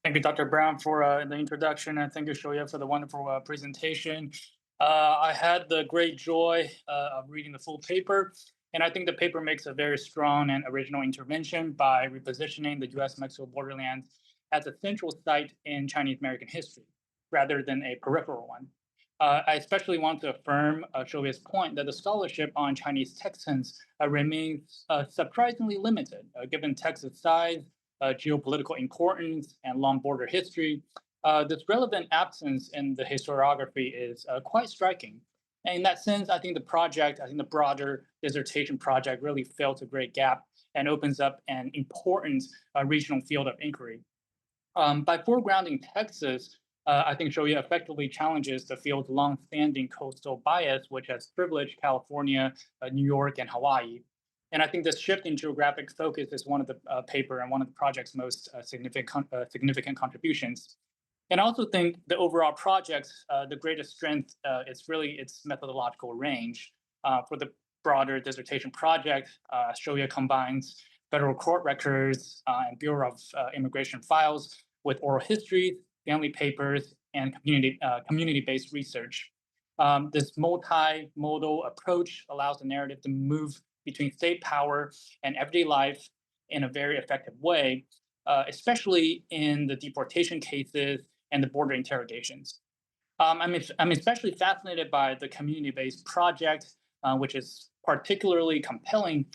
Thank you, Dr. Brown, for the introduction, and thank you, Shoya, for the wonderful presentation. I had the great joy of reading the full paper, and I think the paper makes a very strong and original intervention by repositioning the U.S.-Mexico borderlands as a central site in Chinese American history, rather than a peripheral one. I especially want to affirm Shoya's point that the scholarship on Chinese Texans remains surprisingly limited, given Texas' size, geopolitical importance, and long border history. This relevant absence in the historiography is quite striking. And in that sense, I think the broader dissertation project really fills a great gap and opens up an important regional field of inquiry. By foregrounding Texas, I think Shoya effectively challenges the field's long-standing coastal bias, which has privileged California, New York, and Hawaii. And I think this shift in geographic focus is one of the paper and one of the project's most significant contributions. And I also think the overall project's the greatest strength is really its methodological range. For the broader dissertation project, Shoya combines federal court records and Bureau of Immigration files with oral histories, family papers, and community-based research. This multimodal approach allows the narrative to move between state power and everyday life in a very effective way, especially in the deportation cases and the border interrogations. I'm especially fascinated by the community-based project, which is particularly compelling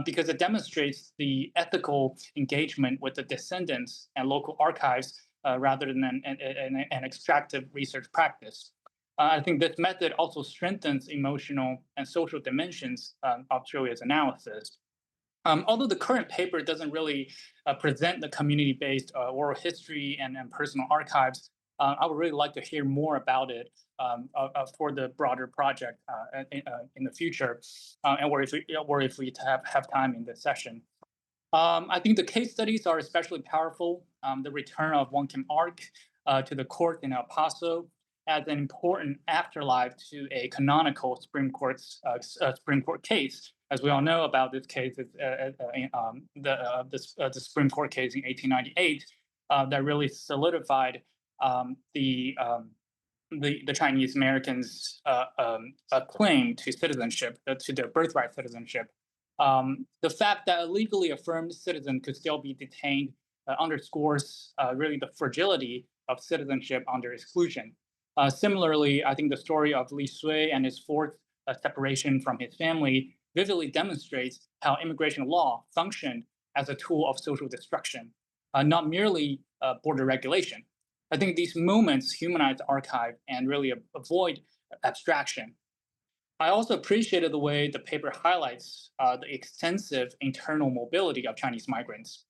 because it demonstrates the ethical engagement with the descendants and local archives rather than an extractive research practice. I think this method also strengthens emotional and social dimensions of Shoya's analysis. Although the current paper doesn't really present the community-based oral history and personal archives, I would really like to hear more about it for the broader project in the future, or if we have time in this session. I think the case studies are especially powerful. The return of Wong Kim Ark to the court in El Paso as an important afterlife to a canonical Supreme Court case, As we all know about this case, it's the Supreme Court case in 1898 that really solidified the Chinese Americans' claim to citizenship, to their birthright citizenship. The fact that a legally affirmed citizen could still be detained underscores really the fragility of citizenship under exclusion. Similarly, I think the story of Li Sui and his forced separation from his family vividly demonstrates how immigration law functioned as a tool of social destruction, not merely border regulation. I think these moments humanize the archive and really avoid abstraction. I also appreciated the way the paper highlights the extensive internal mobility of Chinese migrants.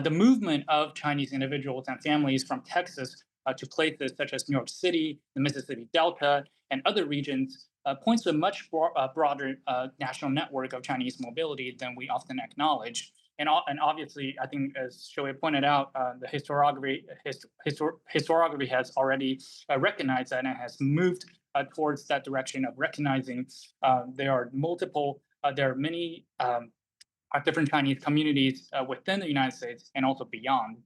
The movement of Chinese individuals and families from Texas to places such as New York City, the Mississippi Delta, and other regions points to a much broader national network of Chinese mobility than we often acknowledge. And obviously, I think, as Shoei pointed out, the historiography has already recognized that and has moved towards that direction of recognizing there are many different Chinese communities within the United States and also beyond.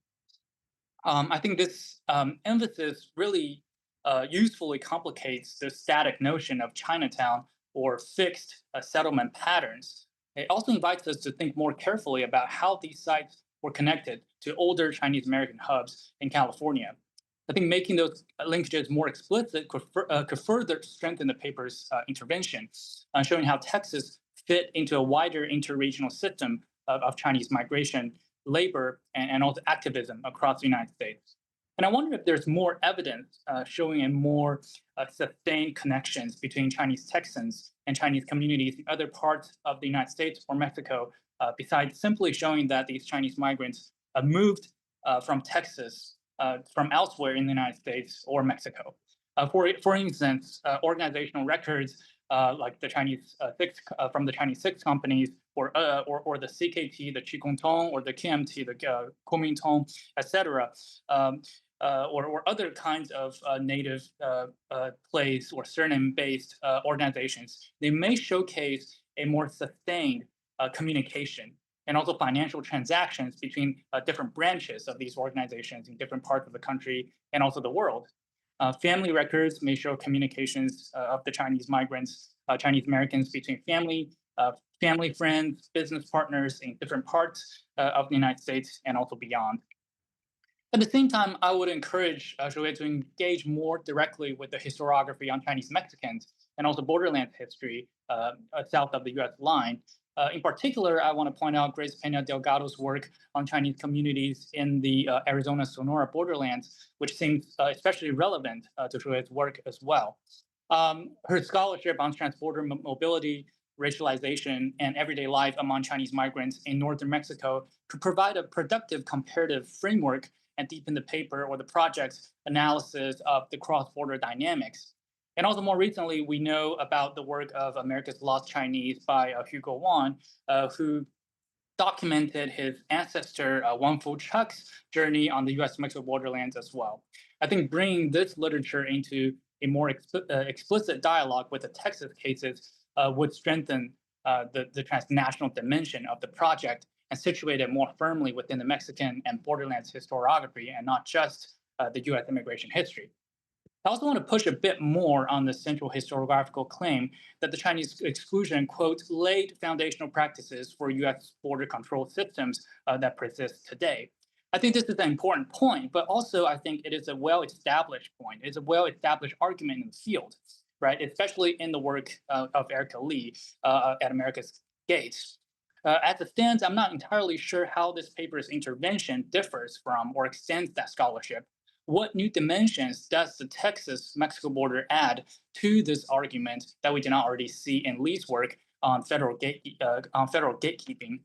I think this emphasis really usefully complicates the static notion of Chinatown or fixed settlement patterns. It also invites us to think more carefully about how these sites were connected to older Chinese American hubs in California. I think making those linkages more explicit could further strengthen the paper's intervention, showing how Texas fit into a wider interregional system of Chinese migration, labor, and also activism across the United States. And I wonder if there's more evidence showing a more sustained connections between Chinese Texans and Chinese communities in other parts of the United States or Mexico, besides simply showing that these Chinese migrants moved from Texas, from elsewhere in the United States or Mexico. For instance, organizational records like the Chinese from the Chinese six companies, or the CKT, the Qigongtong, or the KMT, the Kuomintong, etc., or other kinds of native place or surname-based organizations, they may showcase a more sustained communication and also financial transactions between different branches of these organizations in different parts of the country and also the world. Family records may show communications of the Chinese migrants, Chinese Americans between family, friends, business partners in different parts of the United States and also beyond. At the same time, I would encourage Shoei to engage more directly with the historiography on Chinese Mexicans and also borderland history south of the US line. In particular, I want to point out Grace Pena Delgado's work on Chinese communities in the Arizona-Sonora borderlands, which seems especially relevant to Shoei's work as well. Her scholarship on transborder mobility, racialization, and everyday life among Chinese migrants in northern Mexico could provide a productive comparative framework and deepen the paper or the project's analysis of the cross-border dynamics. And also more recently, we know about the work of America's Lost Chinese by Hugo Wan, who documented his ancestor Wang Fu Chuck's journey on the US-Mexico borderlands as well. I think bringing this literature into a more explicit dialogue with the Texas cases would strengthen the transnational dimension of the project and situate it more firmly within the Mexican and borderlands historiography and not just the US immigration history. I also want to push a bit more on the central historiographical claim that the Chinese exclusion, quote, laid foundational practices for US border control systems that persist today. I think this is an important point, but also I think it is a well-established point. It's a well-established argument in the field, right? Especially in the work of Erica Lee at America's Gates. As it stands, I'm not entirely sure how this paper's intervention differs from or extends that scholarship. What new dimensions does the Texas-Mexico border add to this argument that we did not already see in Lee's work on federal gatekeeping?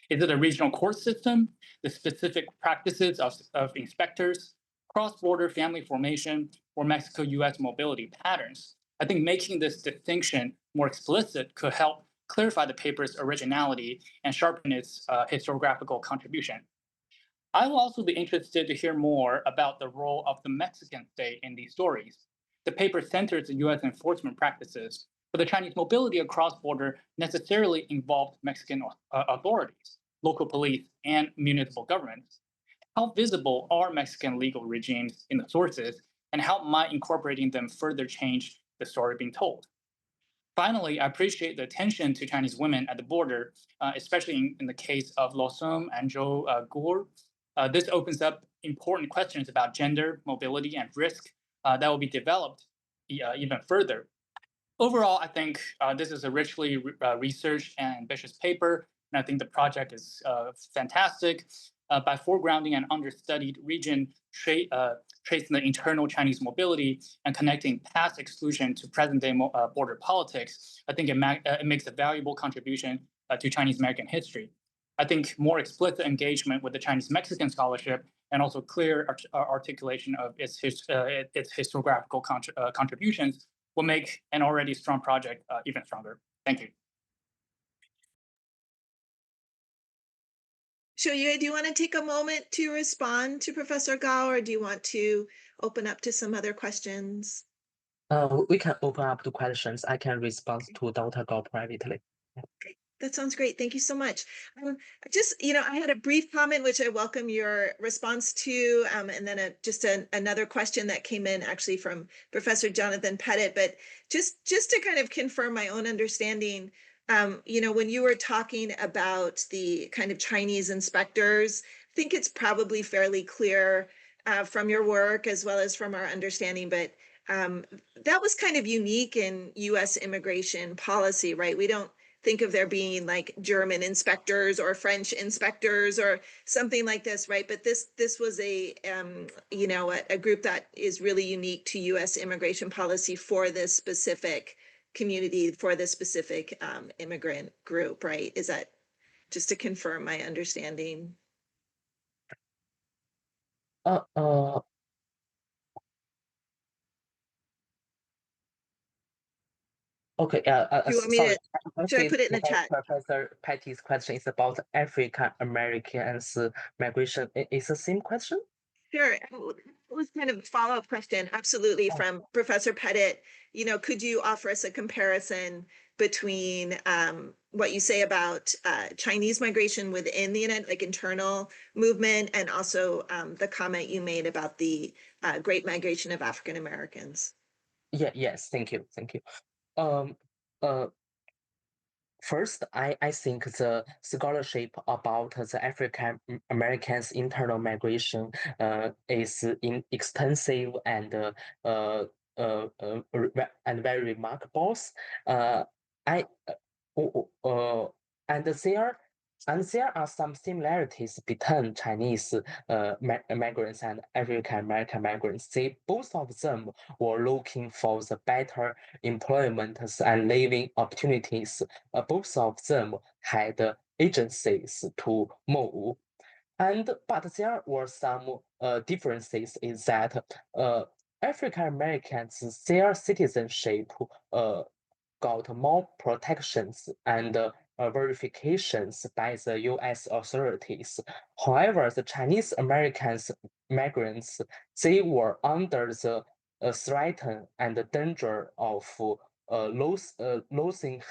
Is it a regional court system, the specific practices of inspectors, cross-border family formation, or Mexico-US mobility patterns? I think making this distinction more explicit could help clarify the paper's originality and sharpen its historiographical contribution. I will also be interested to hear more about the role of the Mexican state in these stories. The paper centers the US enforcement practices, but the Chinese mobility across border necessarily involved Mexican authorities, local police, and municipal governments. How visible are Mexican legal regimes in the sources, and how might incorporating them further change the story being told? Finally, I appreciate the attention to Chinese women at the border, especially in the case of Lo Sum and Zhou Guo. This opens up important questions about gender, mobility, and risk that will be developed even further. Overall, I think this is a richly researched and ambitious paper, and I think the project is fantastic. By foregrounding an understudied region, tracing the internal Chinese mobility and connecting past exclusion to present-day border politics, I think it makes a valuable contribution to Chinese American history. I think more explicit engagement with the Chinese Mexican scholarship and also clear articulation of its historiographical contributions will make an already strong project even stronger. Thank you. Shoyue, do you want to take a moment to respond to Professor Gao, or do you want to open up to some other questions? We can open up to questions. I can respond to Dr. Gao privately. Okay, that sounds great. Thank you so much. Just, I had a brief comment, which I welcome your response to, and then another question that came in actually from Professor Jonathan Pettit. But just to kind of confirm my own understanding, when you were talking about the kind of Chinese inspectors, I think it's probably fairly clear from your work as well as from our understanding, but that was kind of unique in U.S. immigration policy, right? We don't think of there being like German inspectors or French inspectors or something like this, right? But this was a group that is really unique to U.S. immigration policy for this specific community, for this specific immigrant group, right? Is that just to confirm my understanding? Okay. Do you want me Sorry. should I put it in the chat? Professor Patty's question is about African Americans migration. Is the same question? Sure. It was kind of a follow-up question, absolutely, from Professor Pettit. Could you offer us a comparison between what you say about Chinese migration within the United, like internal movement, and also the comment you made about the great migration of African Americans? Yes. Thank you. First, I think the scholarship about the African Americans' internal migration is extensive and very remarkable. I and there are some similarities between Chinese migrants and African American migrants. Both of them were looking for the better employment and living opportunities. Both of them had agencies to move. But there were some differences in that African Americans, their citizenship got more protections and verifications by the U.S. authorities. However, the Chinese Americans migrants, they were under the threat and the danger of losing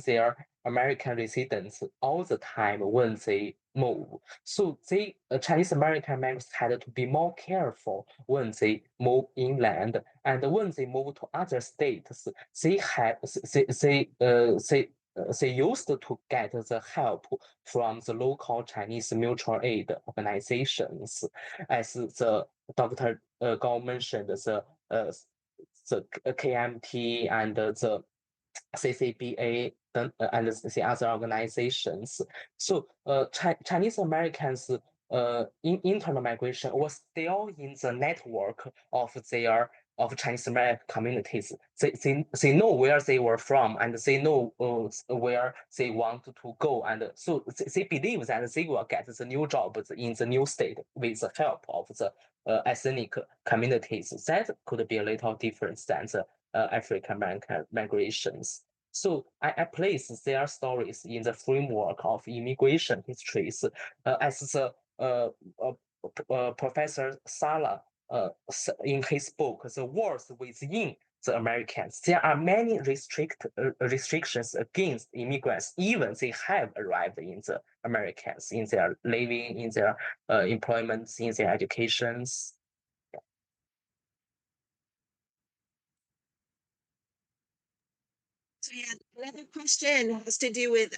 their American residence all the time when they move. So Chinese American migrants had to be more careful when they move inland, and when they move to other states, they used to get the help from the local Chinese mutual aid organizations, as the Dr. Gao mentioned, the KMT and the CCBA and the other organizations. So Chinese Americans in internal migration was still in the network of Chinese American communities. They know where they were from, and they know where they want to go, and so they believe that they will get the new jobs in the new state with the help of the ethnic communities. That could be a little different than the African American migrations. So I place their stories in the framework of immigration histories, as the Professor Sala in his book, The Wars Within the Americans. There are many restrictions against immigrants, even they have arrived in the Americans, in their living, in their employments, in their educations. So yeah, another question has to do with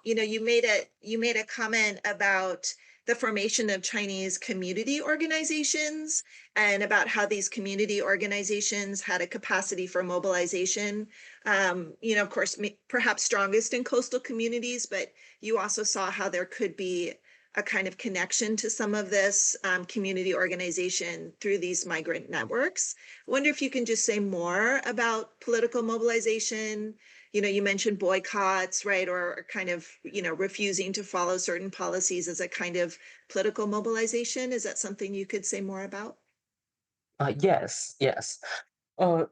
you made a comment about the formation of Chinese community organizations and about how these community organizations had a capacity for mobilization. Of course, perhaps strongest in coastal communities, but you also saw how there could be a kind of connection to some of this community organization through these migrant networks. I wonder if you can just say more about political mobilization. You mentioned boycotts, right? Or kind of, refusing to follow certain policies as a kind of political mobilization. Is that something you could say more about? Yes, yes. Uh,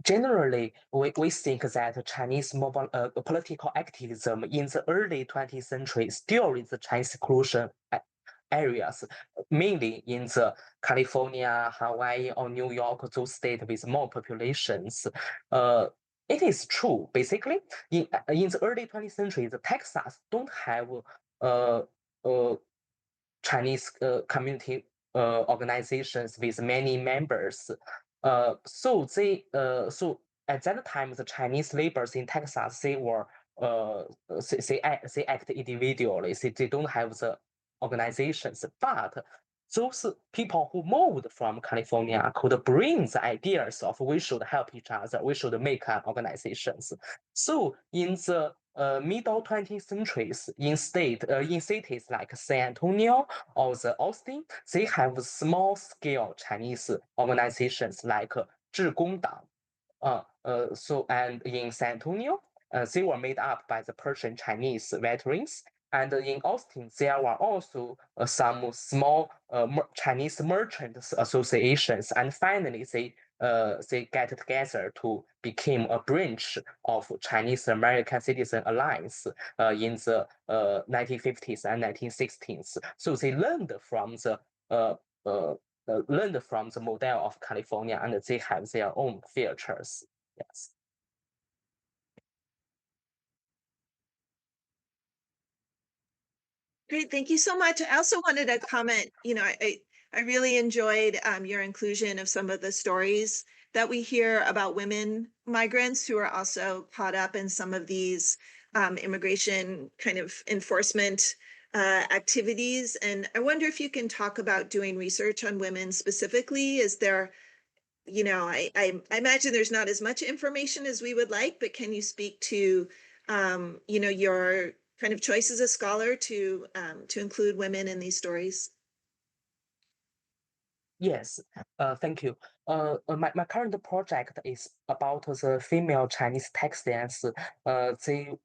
Generally, we think that Chinese political activism in the early 20th century still in the Chinese exclusion areas, mainly in the California, Hawaii, or New York, those states with more populations. It is true. Basically, in the early 20th century, the Texas don't have uh, uh, Chinese community organizations with many members. So at that time, the Chinese laborers in Texas, they were they act individually. They don't have the organizations, but those people who moved from California could bring the ideas of we should help each other, we should make organizations. So in the middle 20th centuries, in cities like San Antonio or the Austin, they have small-scale Chinese organizations like 致公党. And in San Antonio, they were made up by the Persian Chinese veterans. And in Austin, there were also some small Chinese merchants associations. And finally, they get together to become a branch of Chinese American Citizen Alliance in the 1950s and 1960s. So they learned from the model of California, and they have their own features. Yes. Great, thank you so much. I also wanted to comment, I really enjoyed your inclusion of some of the stories that we hear about women migrants who are also caught up in some of these immigration kind of enforcement activities. And I wonder if you can talk about doing research on women specifically. Is there, I imagine there's not as much information as we would like, but can you speak to, your kind of choice as a scholar to include women in these stories? Yes, thank you. My current project is about the female Chinese Texans. They,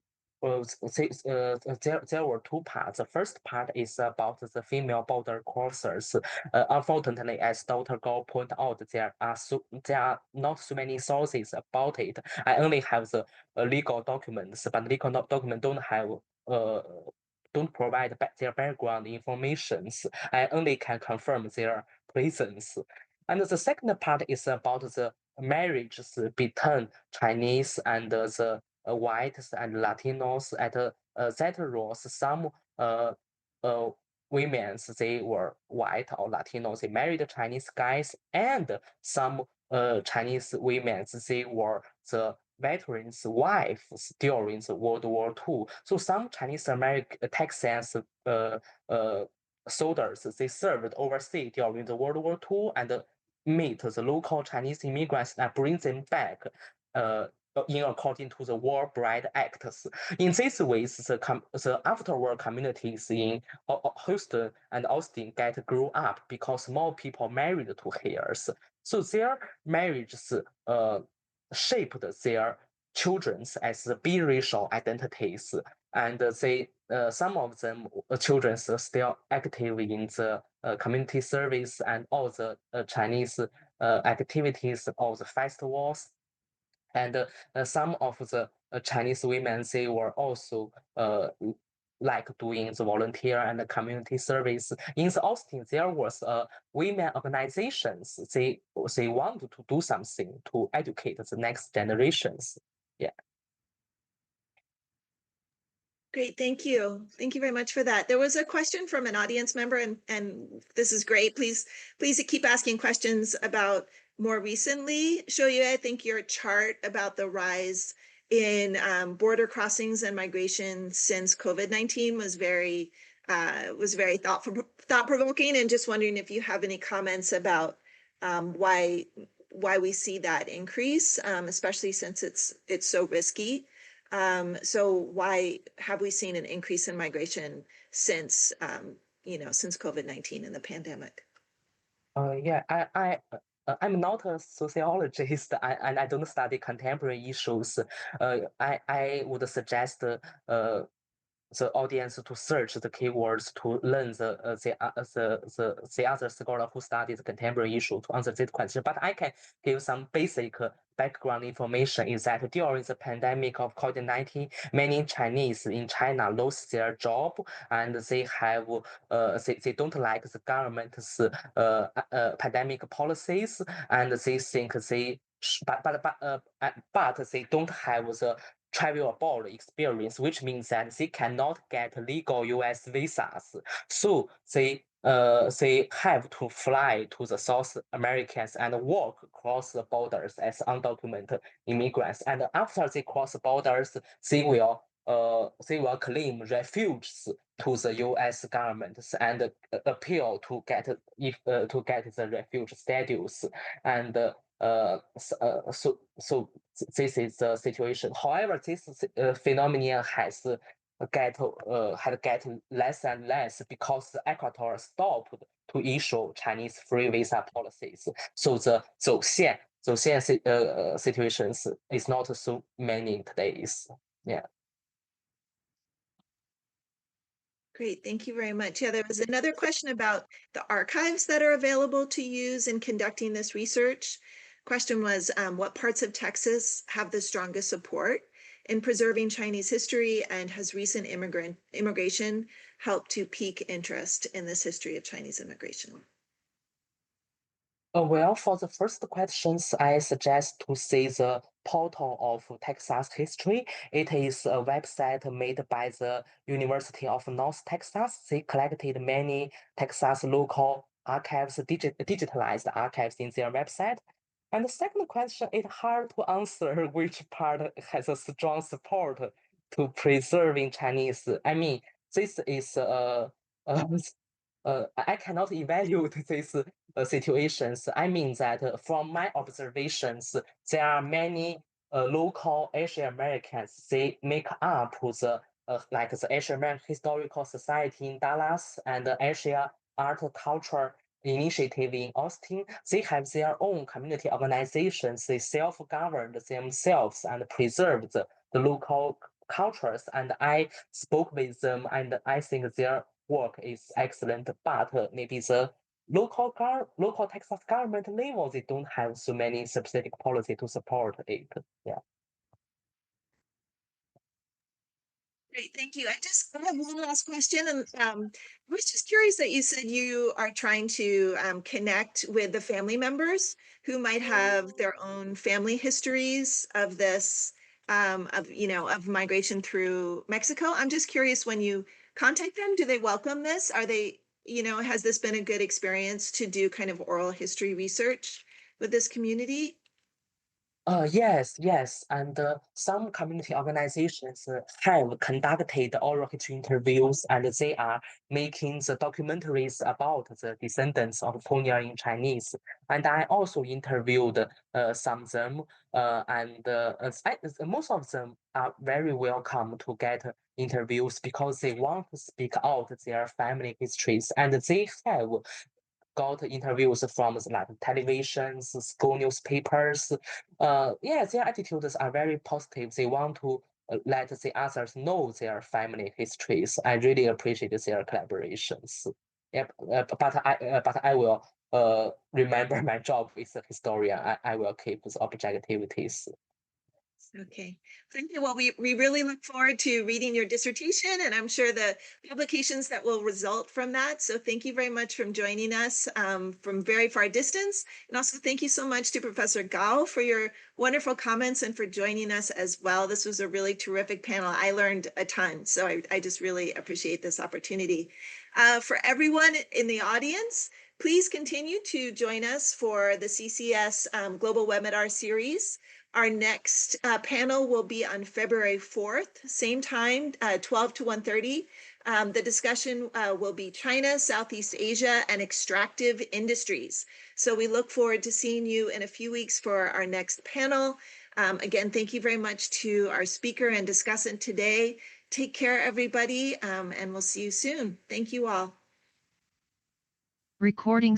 there were two parts. The first part is about the female border crossers. Unfortunately, as Dr. Gao pointed out, there are not so many sources about it. I only have the legal documents, but legal document don't provide their background informations. I only can confirm their presence. And the second part is about the marriages between Chinese and the whites and Latinos. That was some women, they were white or Latino, they married Chinese guys, and some Chinese women, they were the veterans' wives during the World War II. So some Chinese American Texans soldiers, they served overseas during the World War II and meet the local Chinese immigrants and bring them back in according to the War Bride Acts. In this way, the after-war communities in Houston and Austin grew up because more people married to heirs. So their marriages shaped their children as biracial identities, and some of them children are still active in the community service and all the Chinese activities of the festivals. And some of the Chinese women, they were also like doing the volunteer and the community service. In the Austin, there was women organizations. They wanted to do something to educate the next generations. Yeah. Great, thank you. Thank you very much for that. There was a question from an audience member, and this is great. Please keep asking questions about more recently. Shoyu, I think your chart about the rise in border crossings and migration since COVID-19 was very thought-provoking, and just wondering if you have any comments about why we see that increase, especially since it's so risky. So why have we seen an increase in migration since since COVID-19 and the pandemic? Yeah, I'm not a sociologist and I don't study contemporary issues. I would suggest the audience to search the keywords to learn the other scholar who studies contemporary issue to answer this question. But I can give some basic background information is that during the pandemic of COVID-19, many Chinese in China lost their job and they have they don't like the government's pandemic policies and they think but they don't have the travel abroad experience, which means that they cannot get legal US visas. So they have to fly to the South Americans and work across the borders as undocumented immigrants. And after they cross the borders, they will claim refuge to the U.S. government and appeal to get the refuge status. And so this is the situation. However, this phenomenon had get less and less because Ecuador stopped to issue Chinese free visa policies. So the 走线situations is not so many today. Yeah. Great, thank you very much. Yeah, there was another question about the archives that are available to use in conducting this research. Question was, what parts of Texas have the strongest support in preserving Chinese history, and has recent immigration helped to pique interest in this history of Chinese immigration? Well, for the first questions, I suggest to see the portal of Texas History. It is a website made by the University of North Texas. They collected many Texas local archives, digitalized archives in their website. And the second question, it's hard to answer which part has a strong support to preserving Chinese. I mean, this is I cannot evaluate these situations. I mean that from my observations, there are many local Asian Americans. They make up the like the Asian American Historical Society in Dallas and the Asia Art Culture Initiative in Austin. They have their own community organizations. They self-govern themselves and preserve the local cultures. And I spoke with them, and I think their work is excellent, but maybe the local Texas government level, they don't have so many specific policy to support it. Yeah. Great, thank you. I have one last question, and I was just curious that you said you are trying to connect with the family members who might have their own family histories of this, of migration through Mexico. I'm just curious, when you contact them, do they welcome this? Are they, has this been a good experience to do kind of oral history research with this community? Yes, and some community organizations have conducted oral history interviews, and they are making the documentaries about the descendants of pioneering Chinese. And I also interviewed some of them, and most of them are very welcome to get interviews because they want to speak out their family histories, and they have got interviews from like televisions, school newspapers. Yeah, their attitudes are very positive. They want to let the others know their family histories. I really appreciate their collaborations. Yep, but I will remember my job as a historian. I will keep the objectivities. Okay, thank you. Well, we really look forward to reading your dissertation, and I'm sure the publications that will result from that. So thank you very much for joining us from very far distance. And also thank you so much to Professor Gao for your wonderful comments and for joining us as well. This was a really terrific panel. I learned a ton, so I just really appreciate this opportunity. For everyone in the audience, please continue to join us for the CCS Global Webinar Series. Our next panel will be on February 4th, same time, 12 to 1:30. The discussion will be China, Southeast Asia, and extractive industries. So we look forward to seeing you in a few weeks for our next panel. Again, thank you very much to our speaker and discussant today. Take care, everybody, and we'll see you soon. Thank you all. Recording